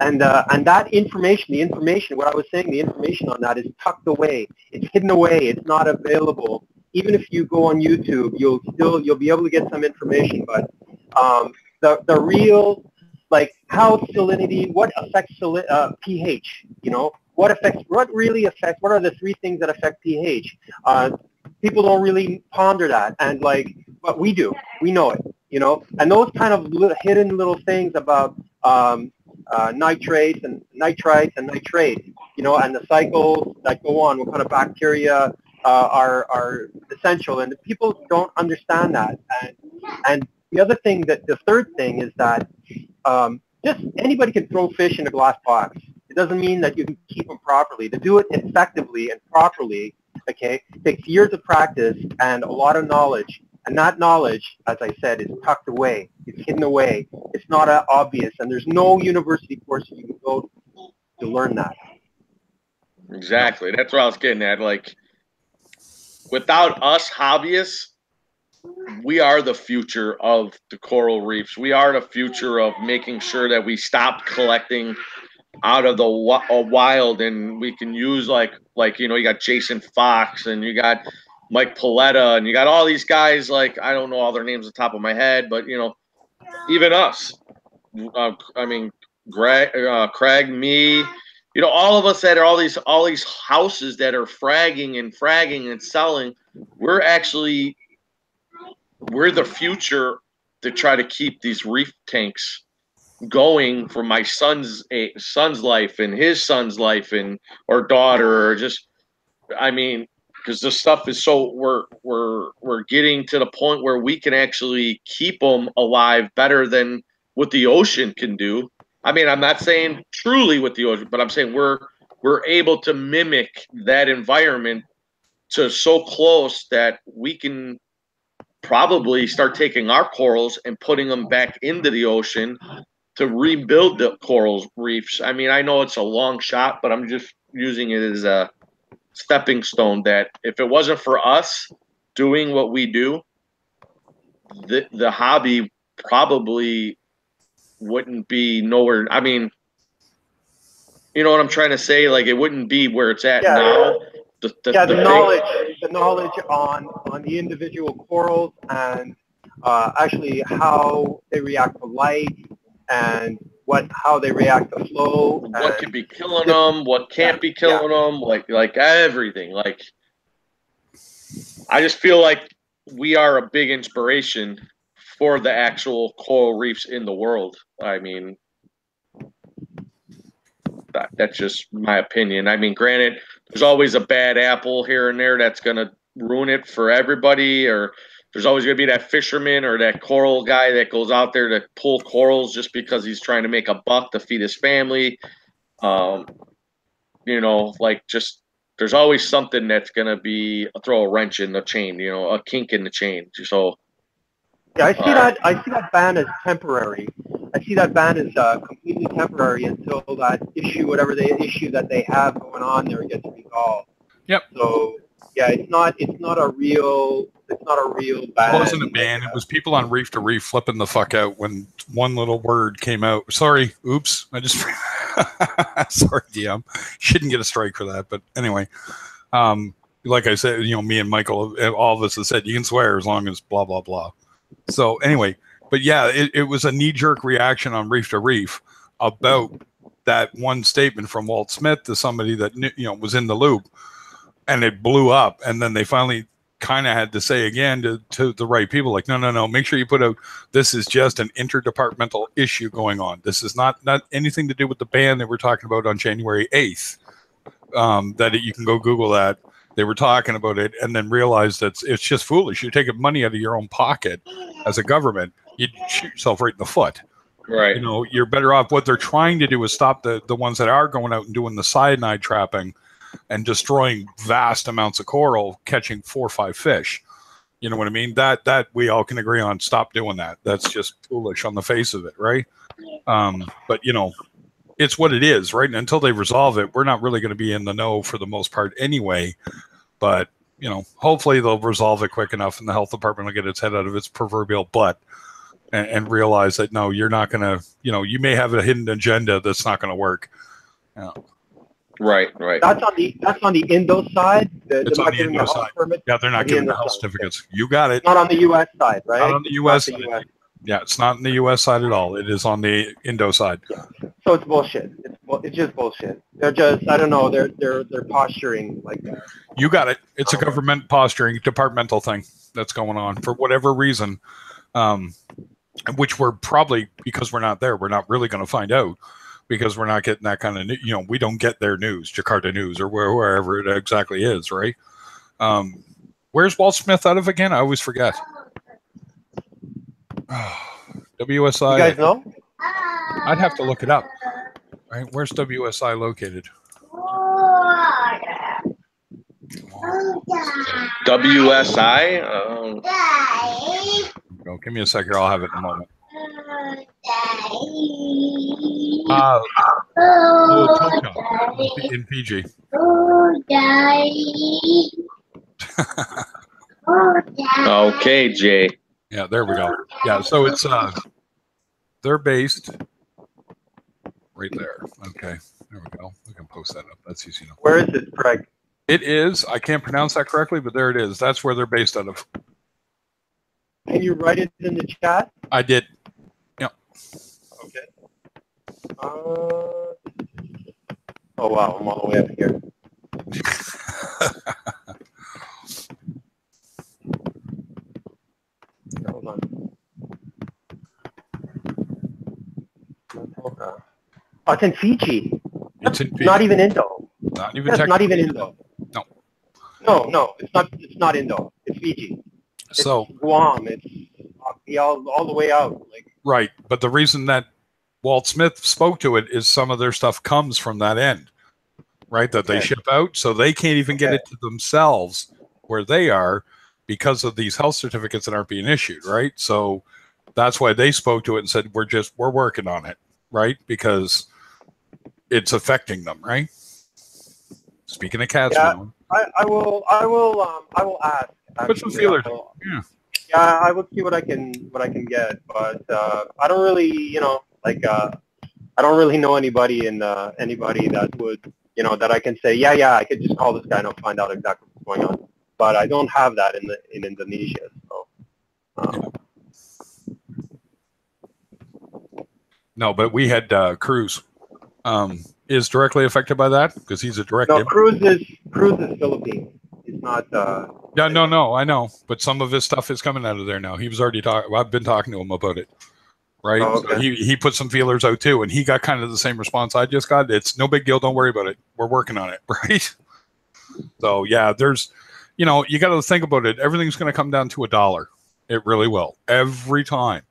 And that information, what I was saying, the information on that is tucked away. It's hidden away. It's not available even if you go on YouTube, you'll be able to get some information. But the real, like how salinity, what affects pH, you know, what really affects, what are the three things that affect pH? People don't really ponder that, and like, but we do, we know it, you know, and those kind of hidden little things about nitrates and nitrites and nitrates, you know, and the cycles that go on, what kind of bacteria are essential, and people don't understand that. And the other thing, the third thing is that just anybody can throw fish in a glass box. It doesn't mean that you can keep them properly. To do it effectively and properly, okay, takes years of practice and a lot of knowledge. And that knowledge, as I said, is tucked away. It's hidden away. It's not obvious, and there's no university course you can go to learn that. Exactly. That's what I was getting at. Like, without us hobbyists, we are the future of the coral reefs. We are the future of making sure that we stop collecting out of the wild, and we can use like you know, you got Jason Fox and you got Mike Paletta and you got all these guys. Like, I don't know all their names on the top of my head, but you know, even us. I mean, Craig, me, you know, all of us that are all these houses that are fragging and selling. We're the future to try to keep these reef tanks going for my son's life and his son's life and or daughter, or just, I mean, because the stuff is so, we're getting to the point where we can actually keep them alive better than what the ocean can do. I mean, I'm not saying truly with the ocean, but I'm saying we're able to mimic that environment to so close that we can probably start taking our corals and putting them back into the ocean to rebuild the coral reefs. I mean, I know it's a long shot, but I'm just using it as a stepping stone that if it wasn't for us doing what we do, the hobby probably wouldn't be nowhere. I mean, you know what I'm trying to say? Like, it wouldn't be where it's at now. The knowledge on the individual corals and actually how they react to light and how they react to flow. What could be killing them? What can't be killing them? Like everything. Like, I just feel like we are a big inspiration for the actual coral reefs in the world. I mean, that's just my opinion. I mean, granted, there's always a bad apple here and there that's going to ruin it for everybody, or there's always going to be that fisherman or that coral guy that goes out there to pull corals just because he's trying to make a buck to feed his family. You know, like, just there's always something that's going to throw a wrench in the chain, you know, a kink in the chain. So yeah, I see that ban as temporary. I see that ban as completely temporary until that issue, whatever the issue that they have going on there, gets resolved. Yep. So yeah, it's not a real ban. It wasn't a ban. It was people on Reef to Reef flipping the fuck out when one little word came out. Sorry, oops. I just sorry, DM. Shouldn't get a strike for that. But anyway, like I said, you know, me and Michael, all of us have said you can swear as long as blah blah blah. So anyway, but yeah, it was a knee-jerk reaction on Reef to Reef about that one statement from Walt Smith to somebody that knew, you know, was in the loop, and it blew up. And then they finally kind of had to say again to the right people, like, no, make sure you put out, this is just an interdepartmental issue going on. This is not anything to do with the ban that we're talking about on January 8th. You can go Google that. They were talking about it and then realized that it's just foolish. You're taking money out of your own pocket as a government. You'd shoot yourself right in the foot. Right. You know, you're better off. What they're trying to do is stop the ones that are going out and doing the cyanide trapping and destroying vast amounts of coral, catching 4 or 5 fish. You know what I mean? That we all can agree on. Stop doing that. That's just foolish on the face of it, right? But, you know, it's what it is, right? And until they resolve it, we're not really going to be in the know for the most part anyway. But, you know, hopefully they'll resolve it quick enough and the health department will get its head out of its proverbial butt and realize that, no, you're not going to, you know, you may have a hidden agenda that's not going to work. You know. Right. That's on the Indo side. It's on not the giving Indo the health side. permit. Yeah, they're On not giving the Indo health side. certificates. You got it. Not on the U.S. side, right? Not on the It's U.S. not the side. U.S. Yeah, it's not on the U.S. side at all. It is on the Indo side. Yeah. So it's bullshit. It's just bullshit. They're just, I don't know. They're posturing like that. You got it. It's a government posturing, departmental thing that's going on for whatever reason, which we're probably, because we're not there, we're not really going to find out, because we're not getting that kind of, we don't get their news, Jakarta News, or wherever it exactly is, right? Where's Walt Smith out of again? I always forget. WSI. You guys know? I'd have to look it up. Right? Where's WSI located? WSI. Give me a sec here. I'll have it in a moment. In Fiji. Okay, Jay. Yeah, there we go. Yeah, so it's they're based right there. Okay, there we go. We can post that up. That's easy enough. Where is it, Craig? It is. I can't pronounce that correctly, but there it is. That's where they're based out of. Can you write it in the chat? I did. Yeah. Okay. Oh wow, I'm all the way up here. Hold on. Oh, it's in Fiji. It's in Fiji. Not even Indo. Not even That's not even Indo. No. No, it's not. It's not Indo. It's Fiji. So it's Guam. It's all the way out. Like right, but the reason that Walt Smith spoke to it is some of their stuff comes from that end, right? That they ship out, so they can't even get it to themselves where they are because of these health certificates that aren't being issued, right? So that's why they spoke to it and said we're working on it, right? Because it's affecting them, right? Speaking of cats, I will ask. Put some feelers. Yeah, I will see what I can get, but I don't really, I don't really know anybody that would, that I can say, yeah, I could just call this guy and I'll find out exactly what's going on. But I don't have that in Indonesia, so. No, but we had Cruz. Is directly affected by that because he's a direct. No, Cruz is Philippines. He's not. Yeah, no, I know, but some of his stuff is coming out of there now. He was already talking. I've been talking to him about it, right? Oh, okay. So he put some feelers out too, and he got kind of the same response I just got. It's no big deal. Don't worry about it. We're working on it, right? So yeah, there's, you got to think about it. Everything's going to come down to $1. It really will every time.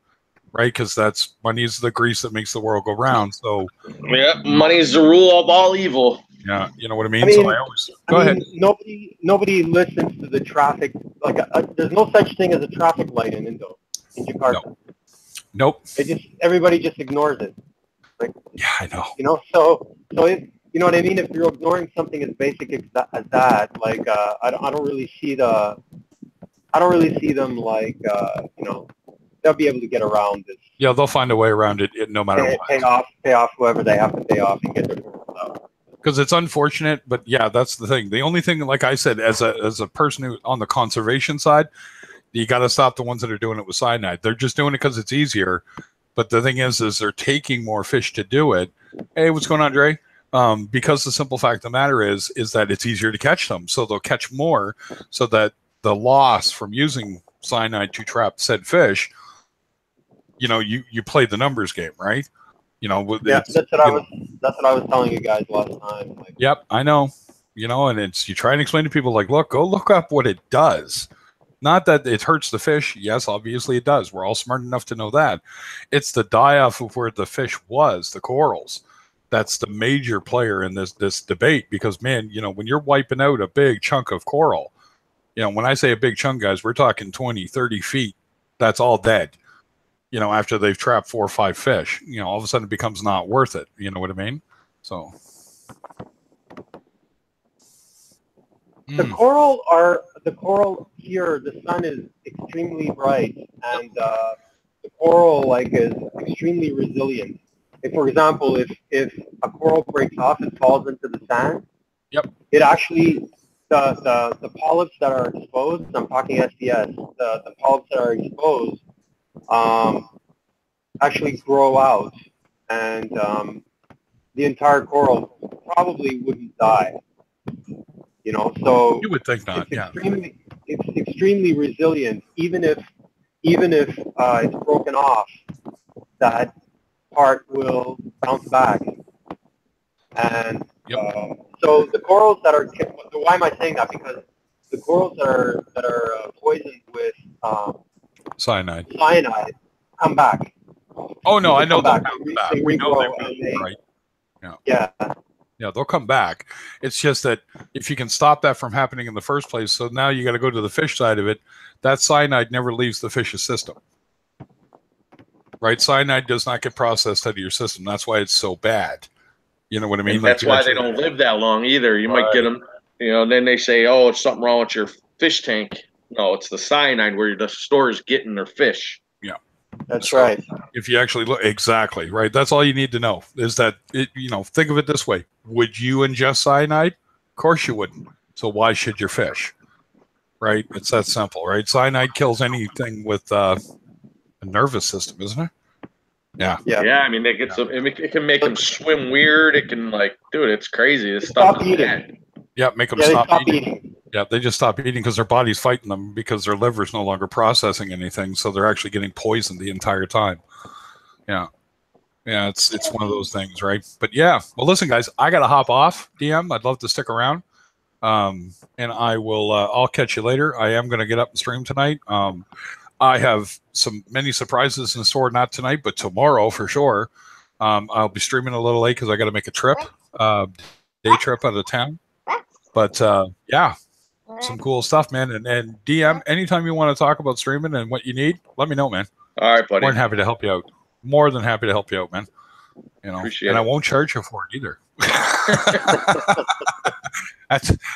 Right, because that's money's the grease that makes the world go round. So, yeah, money's the rule of all evil. Yeah, you know what I mean. So I always go ahead. Nobody listens to the traffic. Like, there's no such thing as a traffic light in Jakarta. Nope. Everybody just ignores it. Like, yeah, I know. So you know what I mean. If you're ignoring something as basic as that, like, I don't really see them like, they'll be able to get around this. Yeah, they'll find a way around it no matter what. Pay off whoever they have to pay off and get their stuff. Because it's unfortunate, but yeah, that's the thing. The only thing, like I said, as a person who on the conservation side, you got to stop the ones that are doing it with cyanide. They're just doing it because it's easier. But the thing is they're taking more fish to do it. Hey, what's going on, Dre? Because the simple fact of the matter is that it's easier to catch them, so they'll catch more, so that the loss from using cyanide to trap said fish, you play the numbers game, right? Yeah, that's what I was telling you guys last time. Like, yep, I know. And it's, you try and explain to people like, look, go look up what it does. Not that it hurts the fish. Yes, obviously it does. We're all smart enough to know that. It's the die-off of where the fish was, the corals. That's the major player in this debate, because, man, when you're wiping out a big chunk of coral, when I say a big chunk, guys, we're talking 20, 30 feet. That's all dead. After they've trapped 4 or 5 fish, all of a sudden it becomes not worth it. You know what I mean? So the coral here, the sun is extremely bright, and the coral is extremely resilient. for example, if a coral breaks off and falls into the sand, Yep. it actually, the polyps that are exposed, I'm talking SDS, the polyps that are exposed actually grow out, and the entire coral probably wouldn't die. You know, so You would think not. Yeah. it's extremely resilient, even if it's broken off, that part will bounce back. And so the corals that are, why am I saying that? Because the corals that are poisoned with Cyanide. cyanide come back. Oh no, I know they'll They come back. they We know regrow, they and will, right? Yeah. Yeah. Yeah, they'll come back. It's just that if you can stop that from happening in the first place, so now you got to go to the fish side of it. That cyanide never leaves the fish's system, right? Cyanide does not get processed out of your system. That's why it's so bad. You know what I mean? And that's why they don't live that long either. You might get them, you know, then they say, oh, it's something wrong with your fish tank. No, it's the cyanide where the store is getting their fish. Yeah. That's right. If you actually look, exactly, right? That's all you need to know is that, you know, think of it this way. Would you ingest cyanide? Of course you wouldn't. So why should your fish? Right? It's that simple, right? Cyanide kills anything with a nervous system, isn't it? Yeah. Yeah, I mean, it can make them swim weird. It can, like, dude, it's crazy. This Stop stuff is eating. bad. Yeah, make them They stop stop eating. eating. Yeah, they just stop eating because their body's fighting them because their liver's no longer processing anything, so they're actually getting poisoned the entire time. Yeah. Yeah, it's one of those things, right? But yeah, well, listen, guys, I got to hop off, DM. I'd love to stick around. And I will, I'll catch you later. I am going to get up and stream tonight. I have many surprises in store, not tonight, but tomorrow for sure. I'll be streaming a little late because I got to make a trip, day trip out of town. But yeah, some cool stuff, man. And DM, anytime you want to talk about streaming and what you need, let me know, man. All right, buddy. More than happy to help you out. More than happy to help you out, man. You know, Appreciate and it. I won't charge you for it either.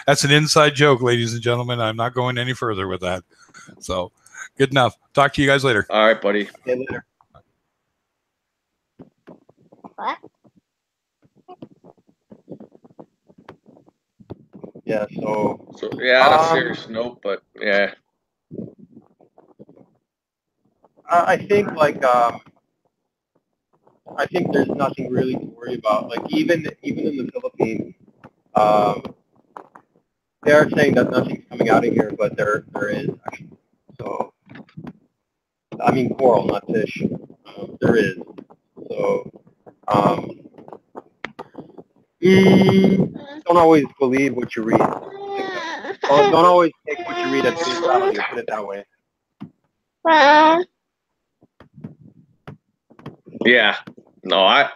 That's an inside joke, ladies and gentlemen. I'm not going any further with that. So, good enough. Talk to you guys later. All right, buddy. Okay, later. What? Yeah. So Yeah, on a serious note, but yeah. I think I think there's nothing really to worry about. Like even in the Philippines, they are saying that nothing's coming out of here, but there is actually. So I mean coral, not fish. There is. So don't always believe what you read. Don't always take what you read at face value. Put it that way. Yeah. No, I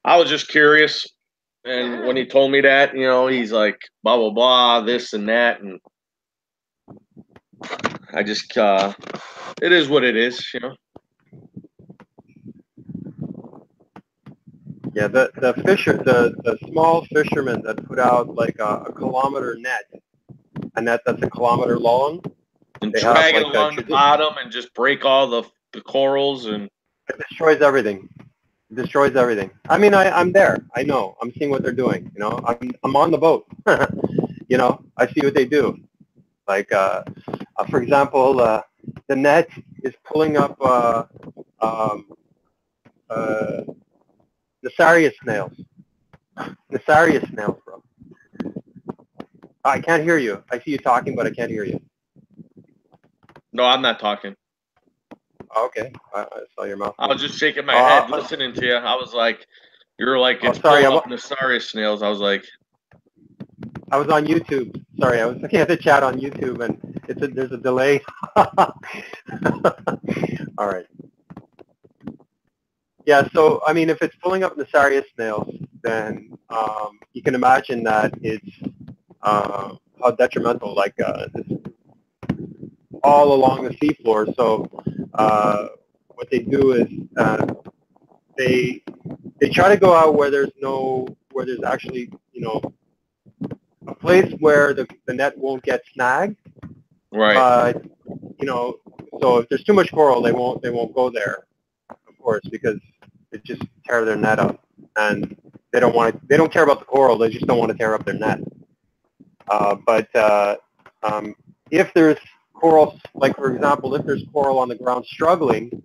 was just curious. And when he told me that, you know, he's like, blah, blah, blah, this and that. And I just, it is what it is, you know. Yeah, the small fishermen that put out like a kilometer net, a net that's a kilometer long, And they drag have, it like, along the bottom and just break all the corals. And it destroys everything. It destroys everything. I mean, I'm there. I know. I'm seeing what they're doing. You know, I'm on the boat. You know, I see what they do. Like, for example, the net is pulling up Nessarius snails. Nessarius snails, bro. I can't hear you. I see you talking, but I can't hear you. no, I'm not talking. Okay, I saw your mouth. I was just shaking my head listening to you. I was like, you're like, it's sorry, pulling up Nessarius snails. I was like, I was on YouTube. Sorry, I was looking at the chat on YouTube, and there's a delay. All right. Yeah, so I mean, if it's pulling up Nessarius snails, then you can imagine that it's how detrimental. Like it's all along the seafloor. So what they do is they try to go out where there's actually, you know, a place where the net won't get snagged. right. But you know, so if there's too much coral, they won't go there, of course, because it just tear their net up, and they don't want to. They don't care about the coral. They just don't want to tear up their net. But if there's coral, like for example, if there's coral on the ground struggling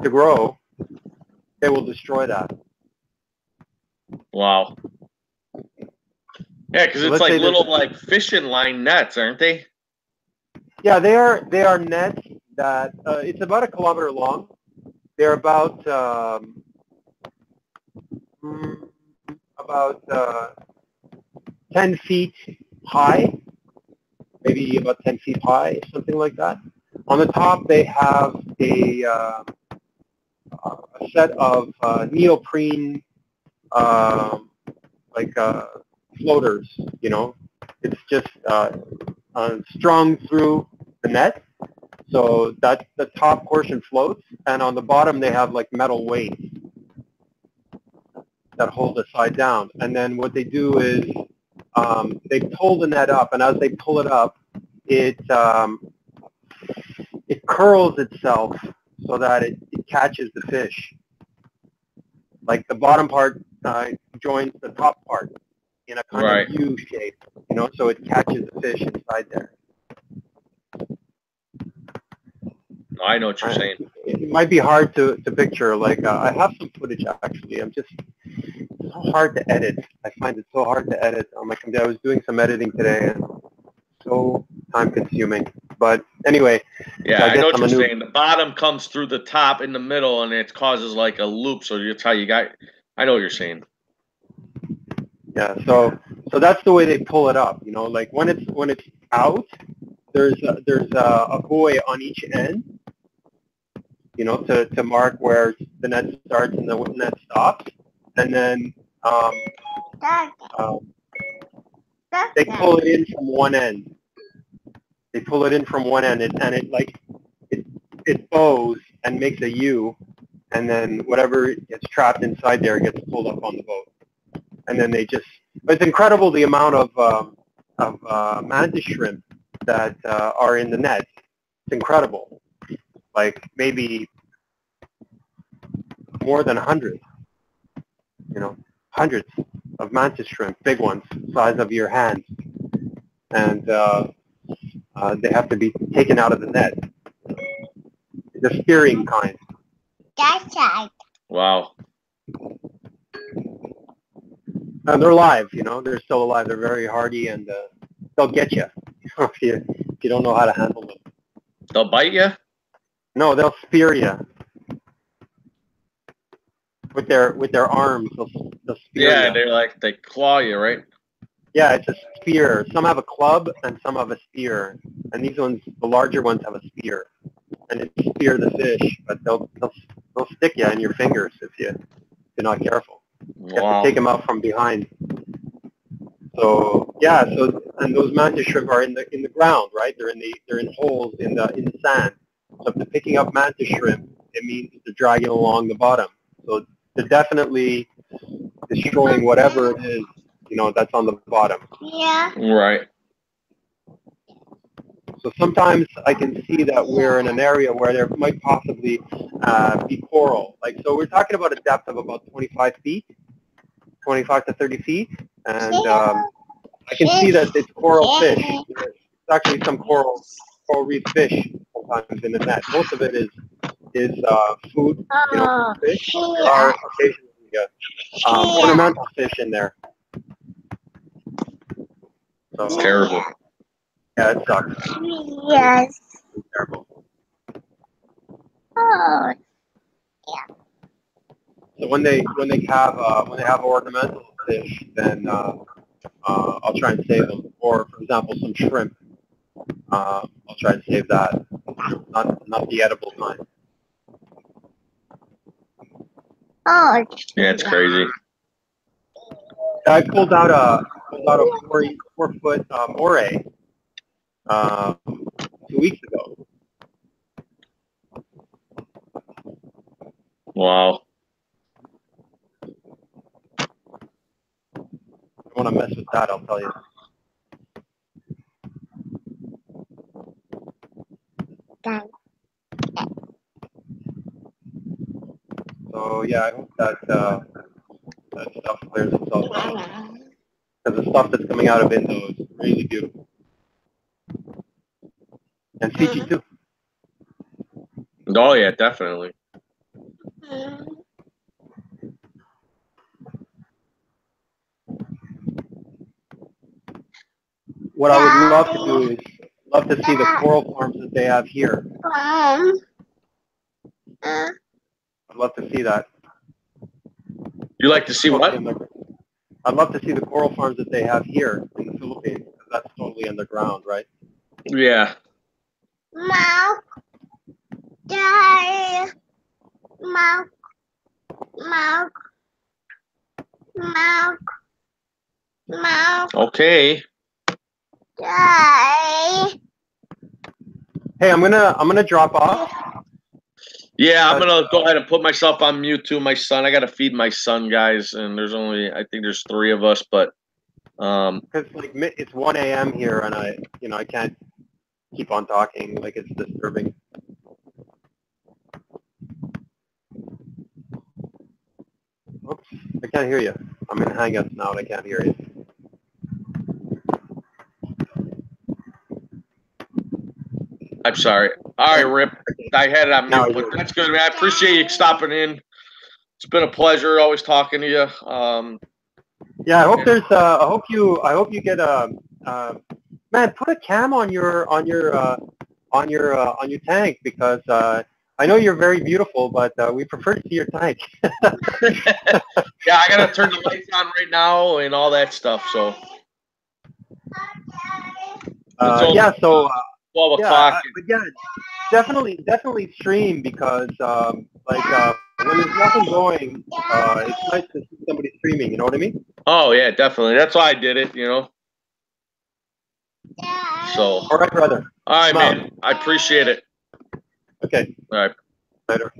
to grow, they will destroy that. Wow. Yeah, because So it's let's like say little like fishing line nets, aren't they? Yeah, they are nets that it's about 1 kilometer long. They're about 10 feet high, maybe about 10 feet high, something like that. On the top, they have a set of neoprene floaters. You know, it's just strung through the net, so that the top portion floats, and on the bottom they have like metal weights that hold the side down. And then what they do is they pull the net up, and as they pull it up, it curls itself so that it catches the fish. Like the bottom part joins the top part in a kind of U shape, you know, so it catches the fish inside there. I know what you're saying. It might be hard to picture. Like I have some footage actually. It's so hard to edit. I find it so hard to edit on my computer. I was doing some editing today, and so time consuming. But anyway, Yeah, I I guess know what I'm you're a noob. saying. The bottom comes through the top in the middle, and it causes like a loop. So that's how you got. I know what you're saying. Yeah, so that's the way they pull it up. You know, like when it's out, there's a buoy on each end. You know, to mark where the net starts and the net stops, and then they pull it in from one end. They pull it in from one end, and it bows and makes a U, and then whatever gets trapped inside there gets pulled up on the boat. And then it's incredible the amount of mantis shrimp that are in the net. It's incredible. Like maybe more than 100, you know, hundreds of mantis shrimp, big ones, size of your hand. And they have to be taken out of the net. The spearing kind. Wow. And they're live, you know, they're still alive. They're very hardy, and they'll get you if you don't know how to handle them. They'll bite you? No, they'll spear you with their arms. They'll spear Yeah, you. they claw you, right? Yeah, it's a spear. Some have a club and some have a spear, and these ones, the larger ones, have a spear, and it spear the fish. But they'll stick you in your fingers if you're not careful. You have to take them out from behind. So yeah, and those mantis shrimp are in the ground, right? They're in holes in the sand. So if they're picking up mantis shrimp, it means they're dragging along the bottom. So they're definitely destroying whatever it is, you know, that's on the bottom. Yeah. Right. So sometimes I can see that we're in an area where there might possibly be coral. Like, so we're talking about a depth of about 25 feet, 25 to 30 feet. And I can see that it's coral fish. There's actually some coral reef fish sometimes in the net. Most of it is food, you know, for fish. There are occasionally ornamental fish in there. So, It's terrible. Yeah, it sucks. Yes. It's terrible. Oh. So when they have ornamental fish, then I'll try and save them. Or for example, some shrimp. I'll try and save that. Not the edible kind. Oh. Yeah, it's crazy. I pulled out a 4-foot moray 2 weeks ago. Wow. If you want to mess with that, I'll tell you. So yeah, I hope that stuff clears itself out. Because the stuff that's coming out of Indo is really beautiful. And Fiji too. Oh yeah, definitely. What I would love to do is love to see the coral farms that they have here. I'd love to see that. You like to see what? I'd love to see the coral farms that they have here in the Philippines, because that's totally underground, right? Yeah. Milk. Daddy. Milk. Milk. Milk. Milk. Okay. Daddy. Hey, I'm gonna drop off. Yeah, I'm gonna go ahead and put myself on mute too. My son, I gotta feed my son, guys, and I think there's 3 of us, but Because like it's 1 a.m. here, and I can't keep on talking. Like it's disturbing. Oops, I can't hear you. I'm in Hangouts now, and I can't hear you. I'm sorry. All right, Rip. I had it on Now I mute, hear but you. that's good, man. I appreciate you stopping in. It's been a pleasure always talking to you. Yeah, I hope you get man, put a cam on your tank, because I know you're very beautiful, but we prefer to see your tank. Yeah, I gotta turn the lights on right now and all that stuff. So it's only Yeah, so 12 yeah, o'clock. but yeah, definitely stream, because when there's nothing going, it's nice to see somebody streaming. You know what I mean? Oh yeah, definitely. That's why I did it. So All right, brother. all right, I'm out. man. I appreciate it. Okay, All right. later.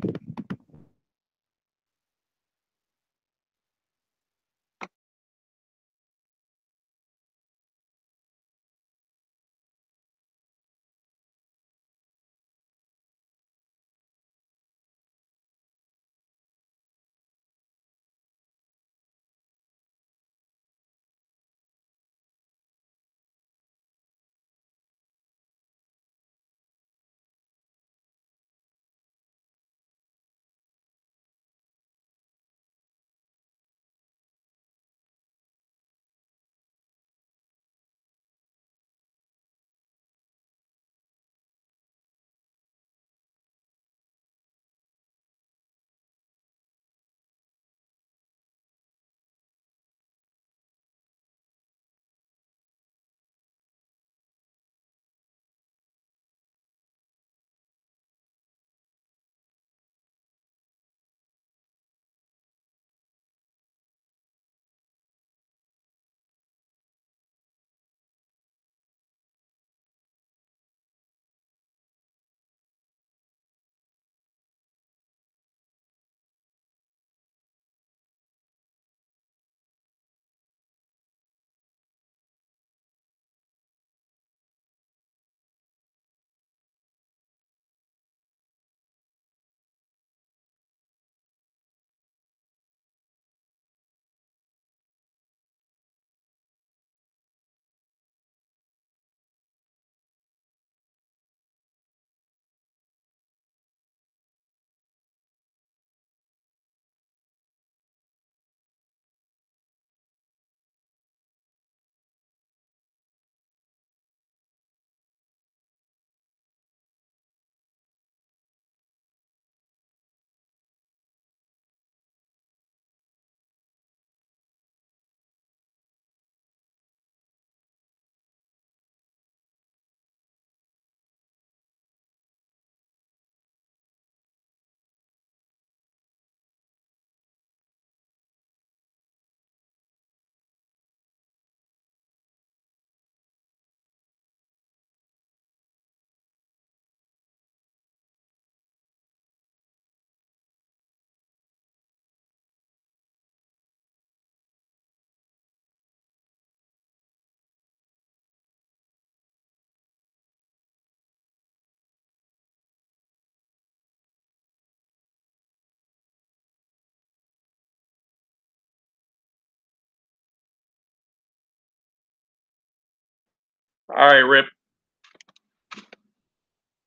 All right, Rip.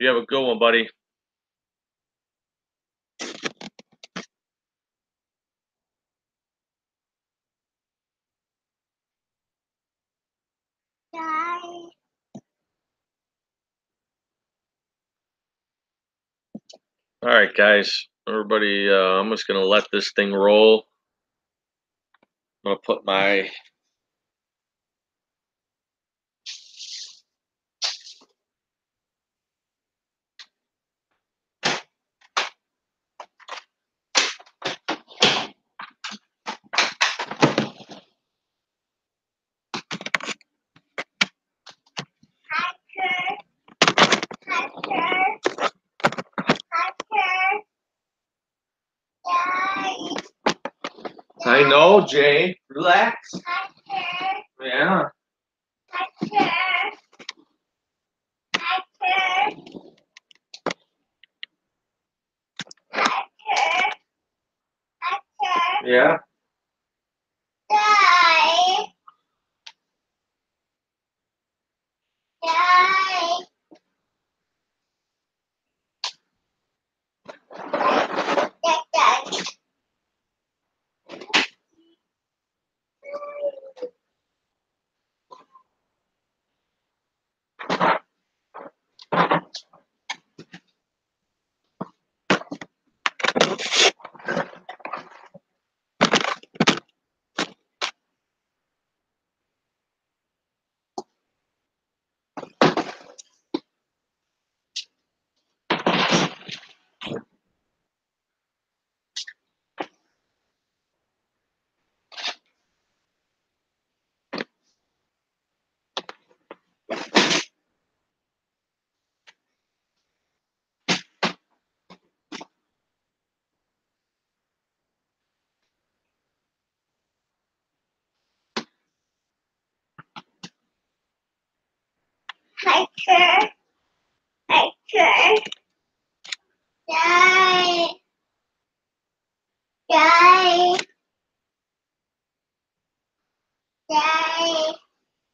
You have a good one, buddy. Bye. All right, guys. Everybody, I'm just gonna let this thing roll. I'm gonna put my I know, Jay. Relax. Yeah. Yeah.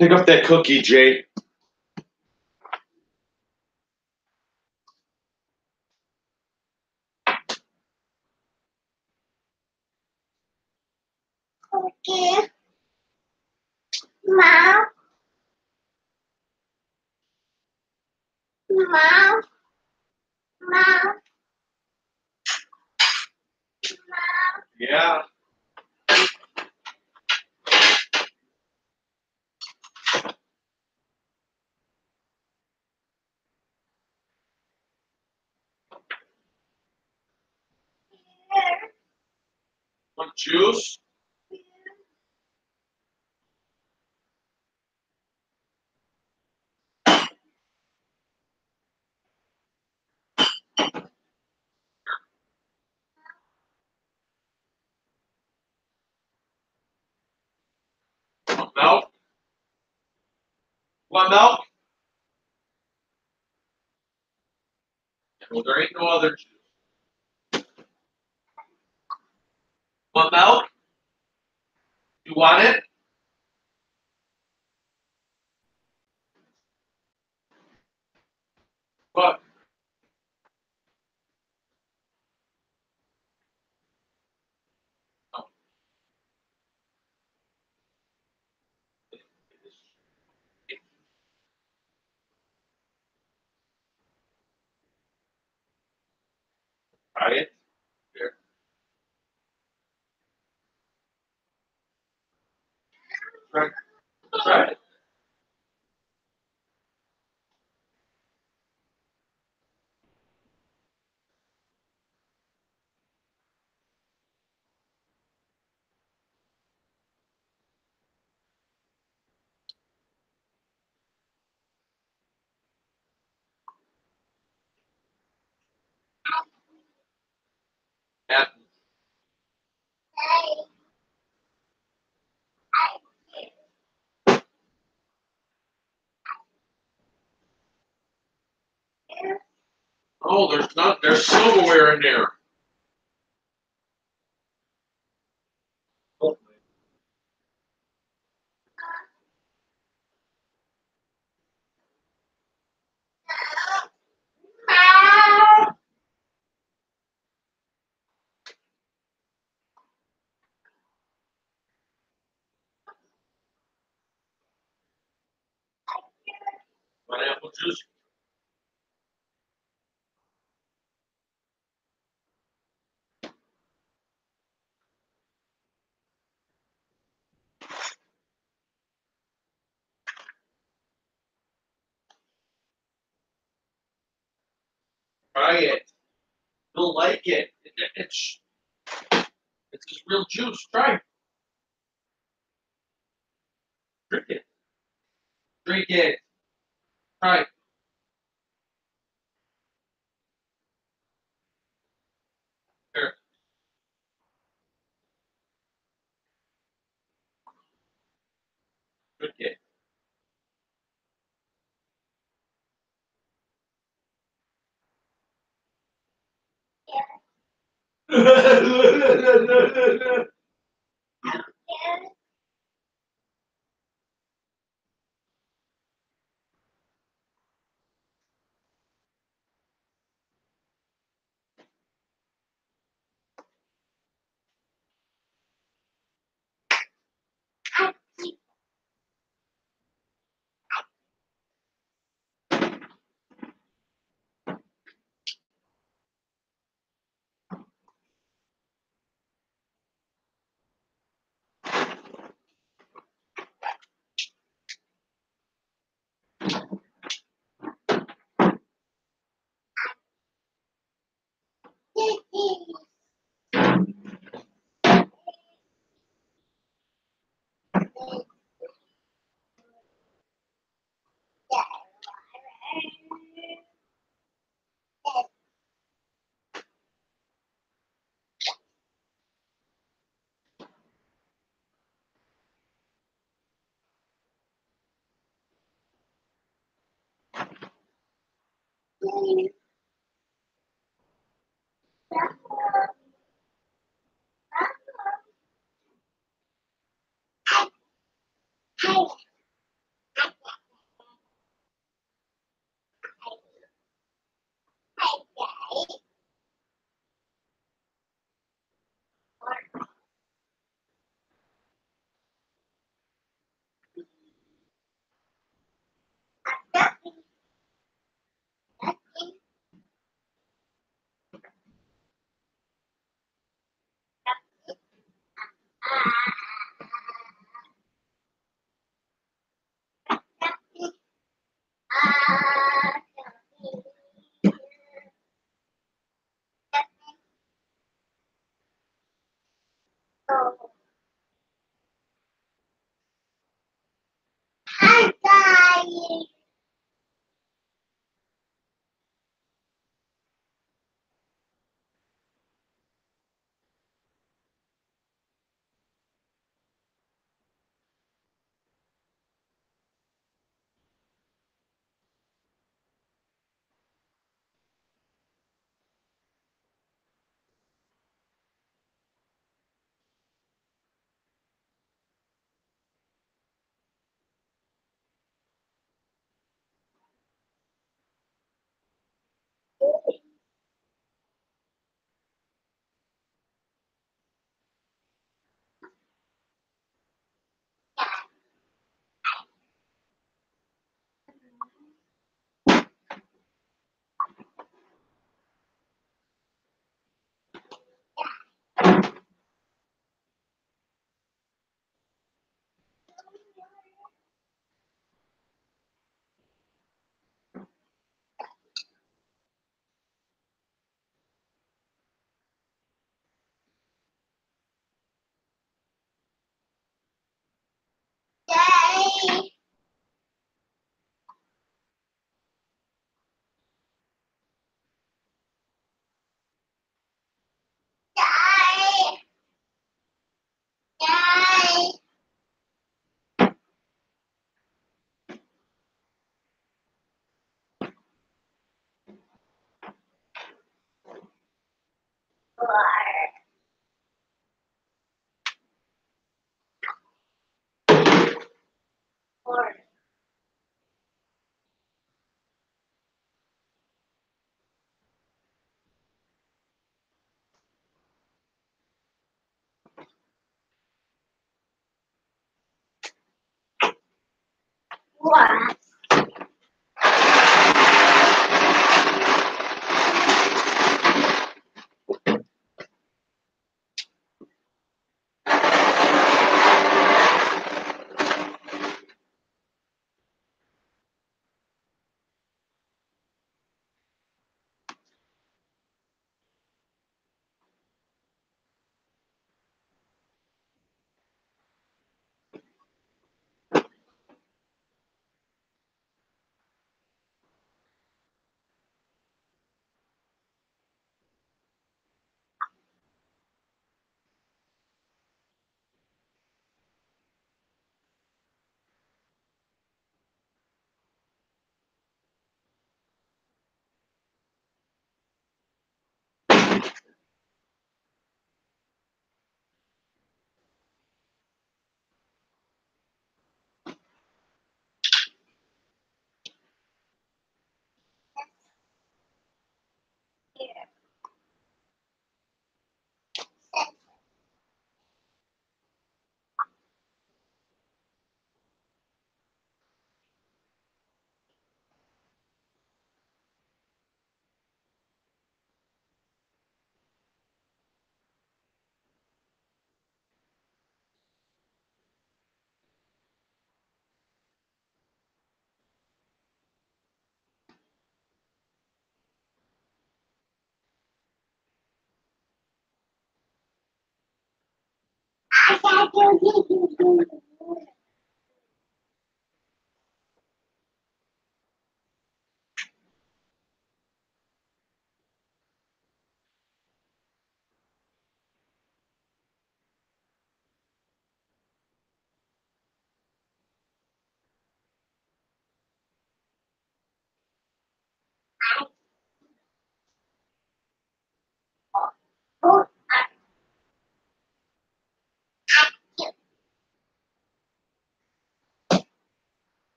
Pick up that cookie, Jay. Okay. Mom. Mom. Mom. Yeah. Want juice? Want milk? Want milk? Well, there ain't no other juice. Want milk? You want it? What? Oh. Try it. Here. Try it. Try it. Yeah. Oh, there's not. There's silverware in there. Oh. Pineapple juice. Try it. You'll like it. It's just real juice. Try it. Drink it. Drink it. Try it. Here. Drink it. Hi, guys. Yay. Yay. Yay. Four. Four.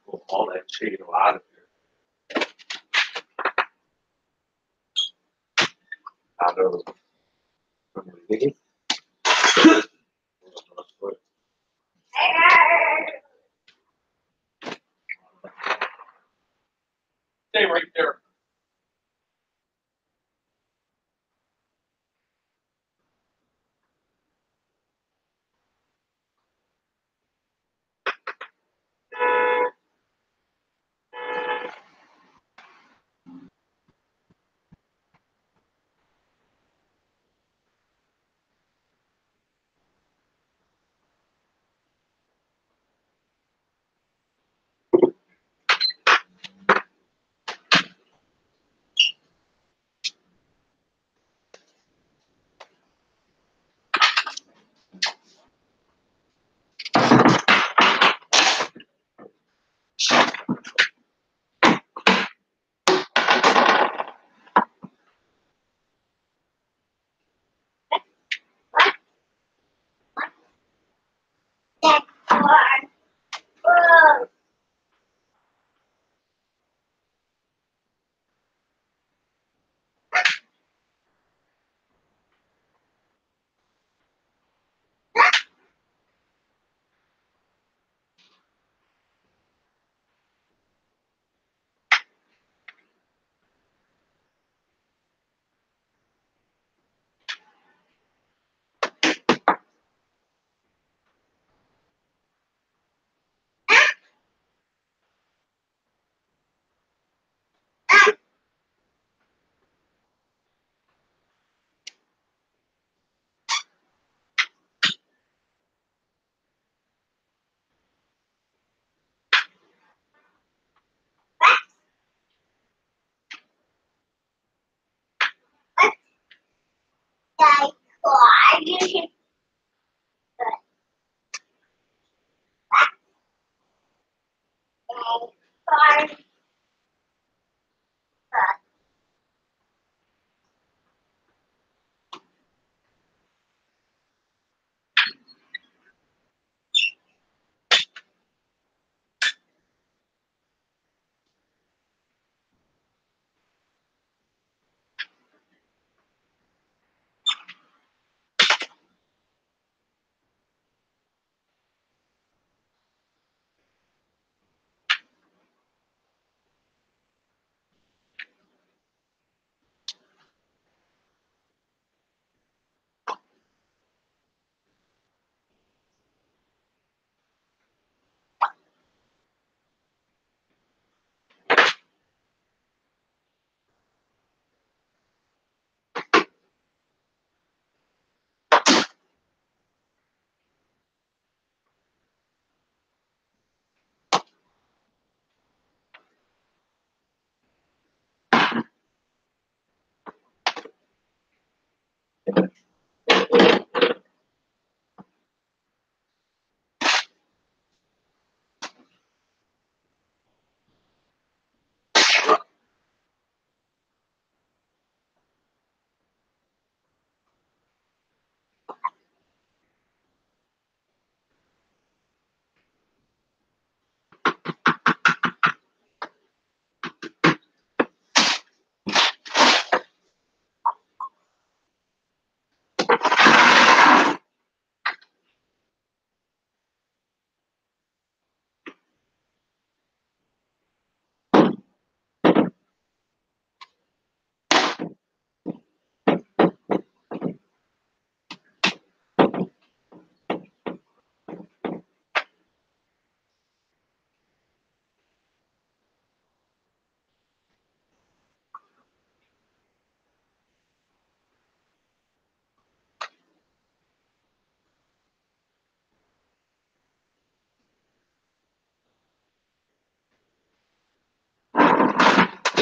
Pull all that Cheeto out of here. Out of it. Stay right there.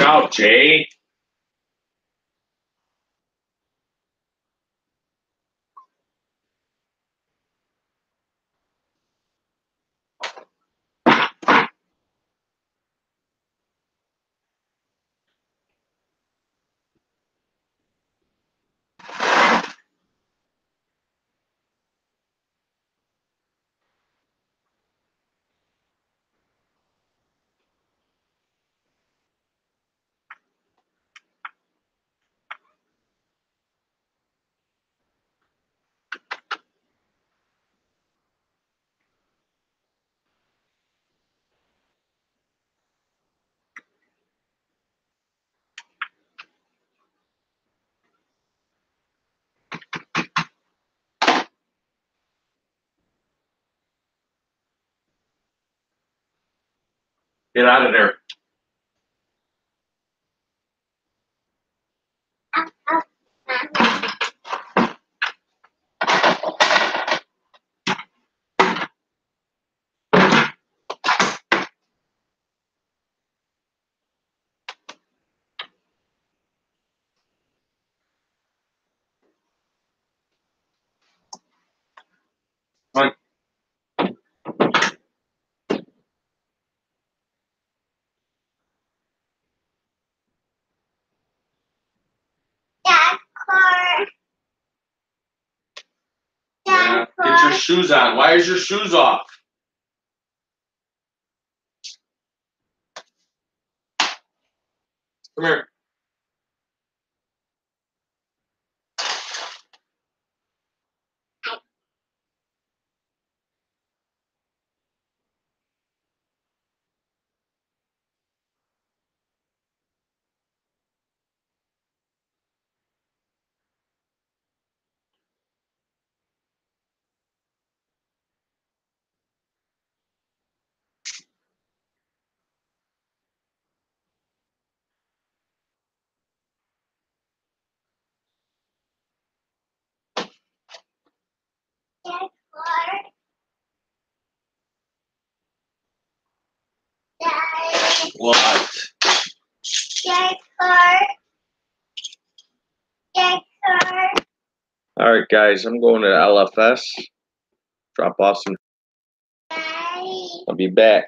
out, Jay. Get out of there. Come on. Dad car. Yeah, Dad get your car. shoes on. Why is your shoes off? Come here. Dad car. Dad. What? Dad car. Dad car. All right, guys, I'm going to LFS. Drop off some. Daddy. I'll be back.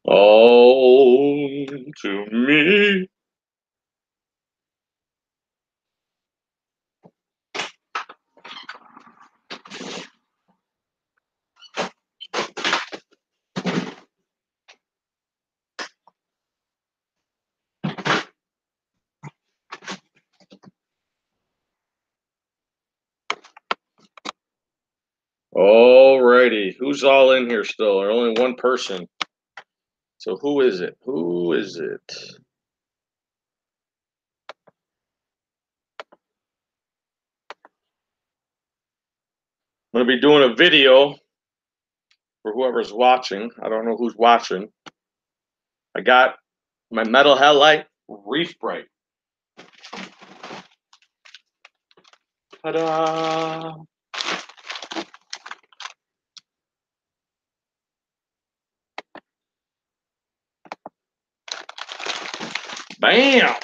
Oh, to me. Alrighty, who's all in here still? There's only one person. So who is it? Who is it? I'm gonna be doing a video for whoever's watching. I don't know who's watching. I got my metal halide reef bright. Ta-da! Bam!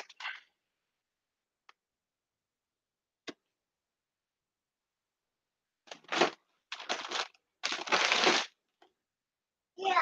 Yeah.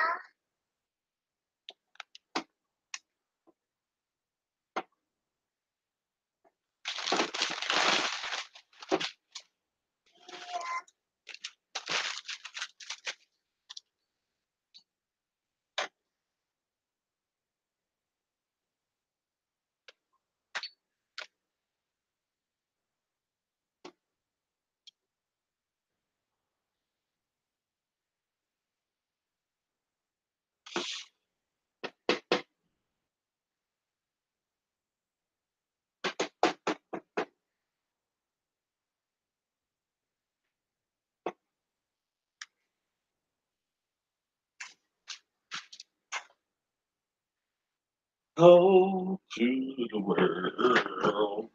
Go to the world.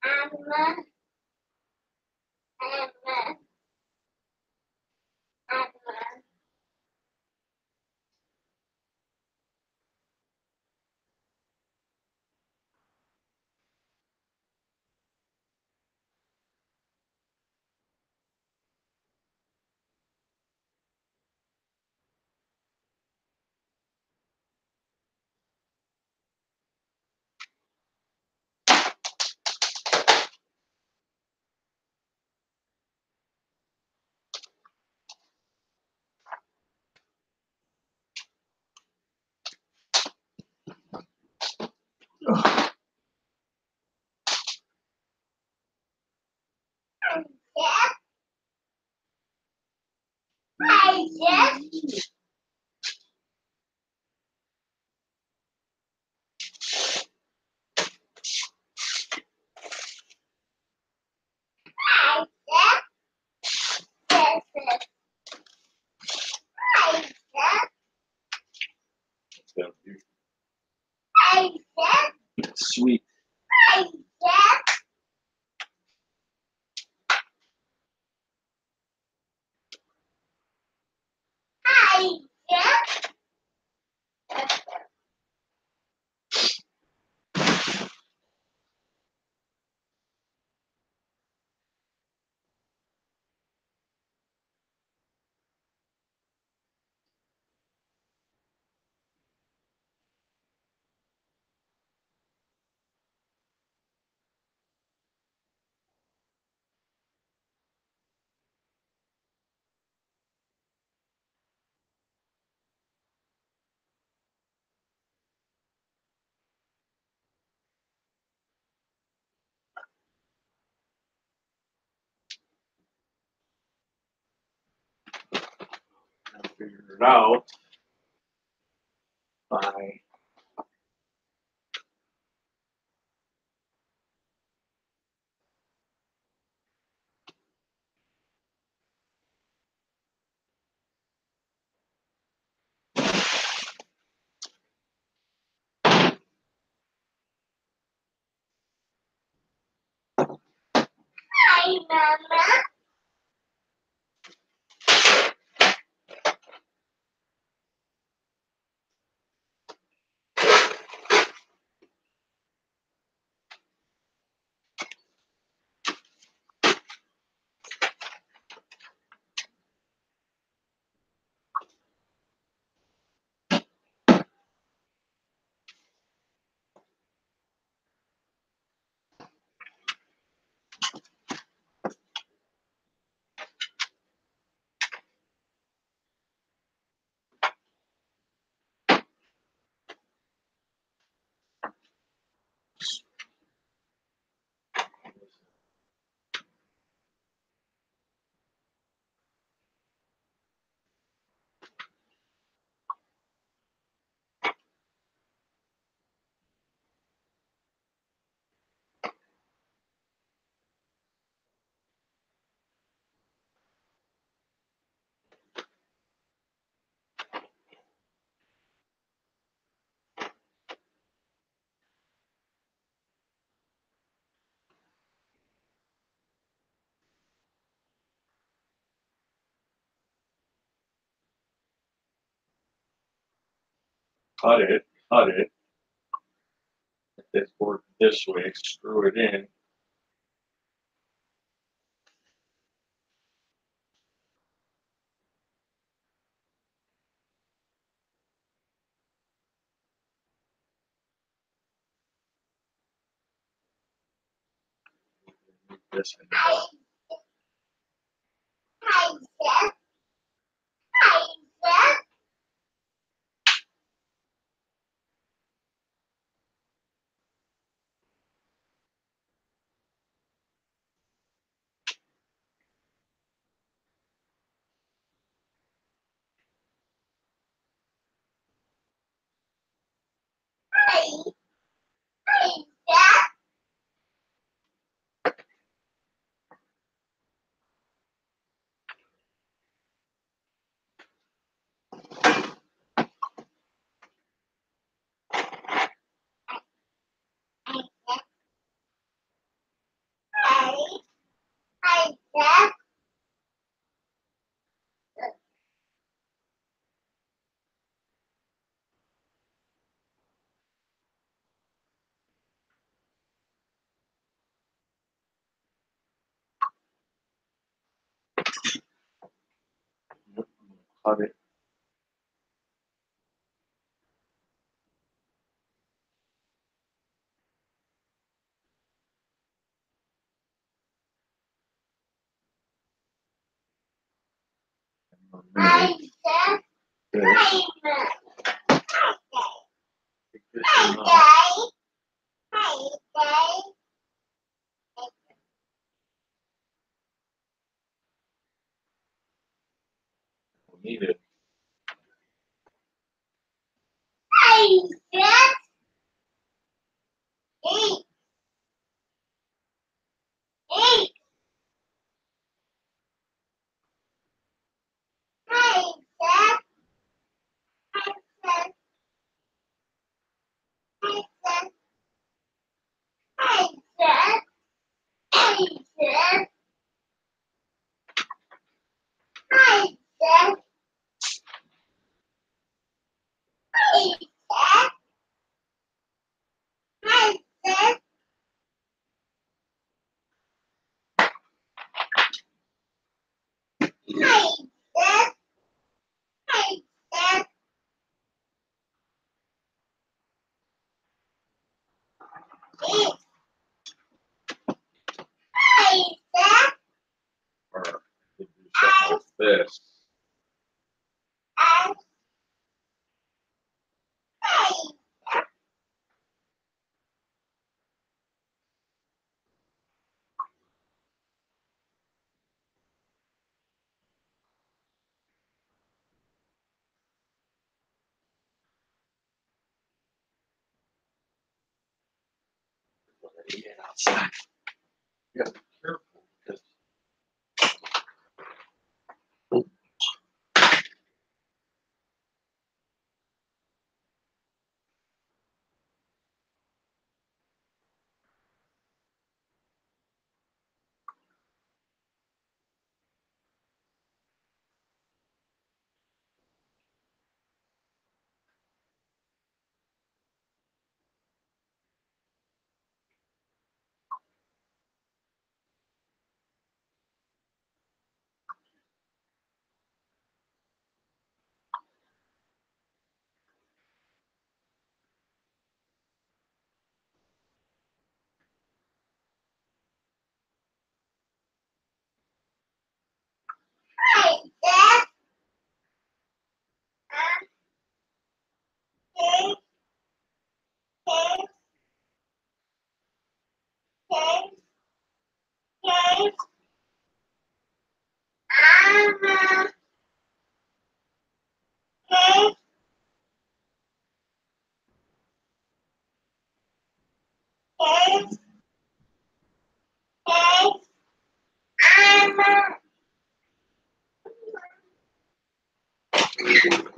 Amma, Amma, Amma. Yeah. Hi, Jeff. Hi, Jeff. Yes, yes. Hi, Jeff. Hi, Jeff. Sweet. Hi, Jeff. Hi, Jeff. I figured it out. Bye. Hi, Mama. Cut it, cut it. This board this way, screw it in. This in. Hi, Jeff. Hi, Jeff. Hi, hi, Jeff. Hi, hi, Jeff. Cut it. Hi, Jeff. This. Hi, Mom. Take this Hi, one off. Daddy. Hi, Daddy. We'll need it. Hi, Jeff. Hey, hey. Hi, Jeff. Hi, Jeff. Hi, Jeff. Hi, Jeff. Hi, Jeff. Hi, Jeff. Hi, Jeff. Hi, Jeff. Hi, Jeff. Hi, Jeff. Hey, hi, Jeff. Or we do something like this. Hi, hi. Yeah, outside. You gotta be careful because Daddy.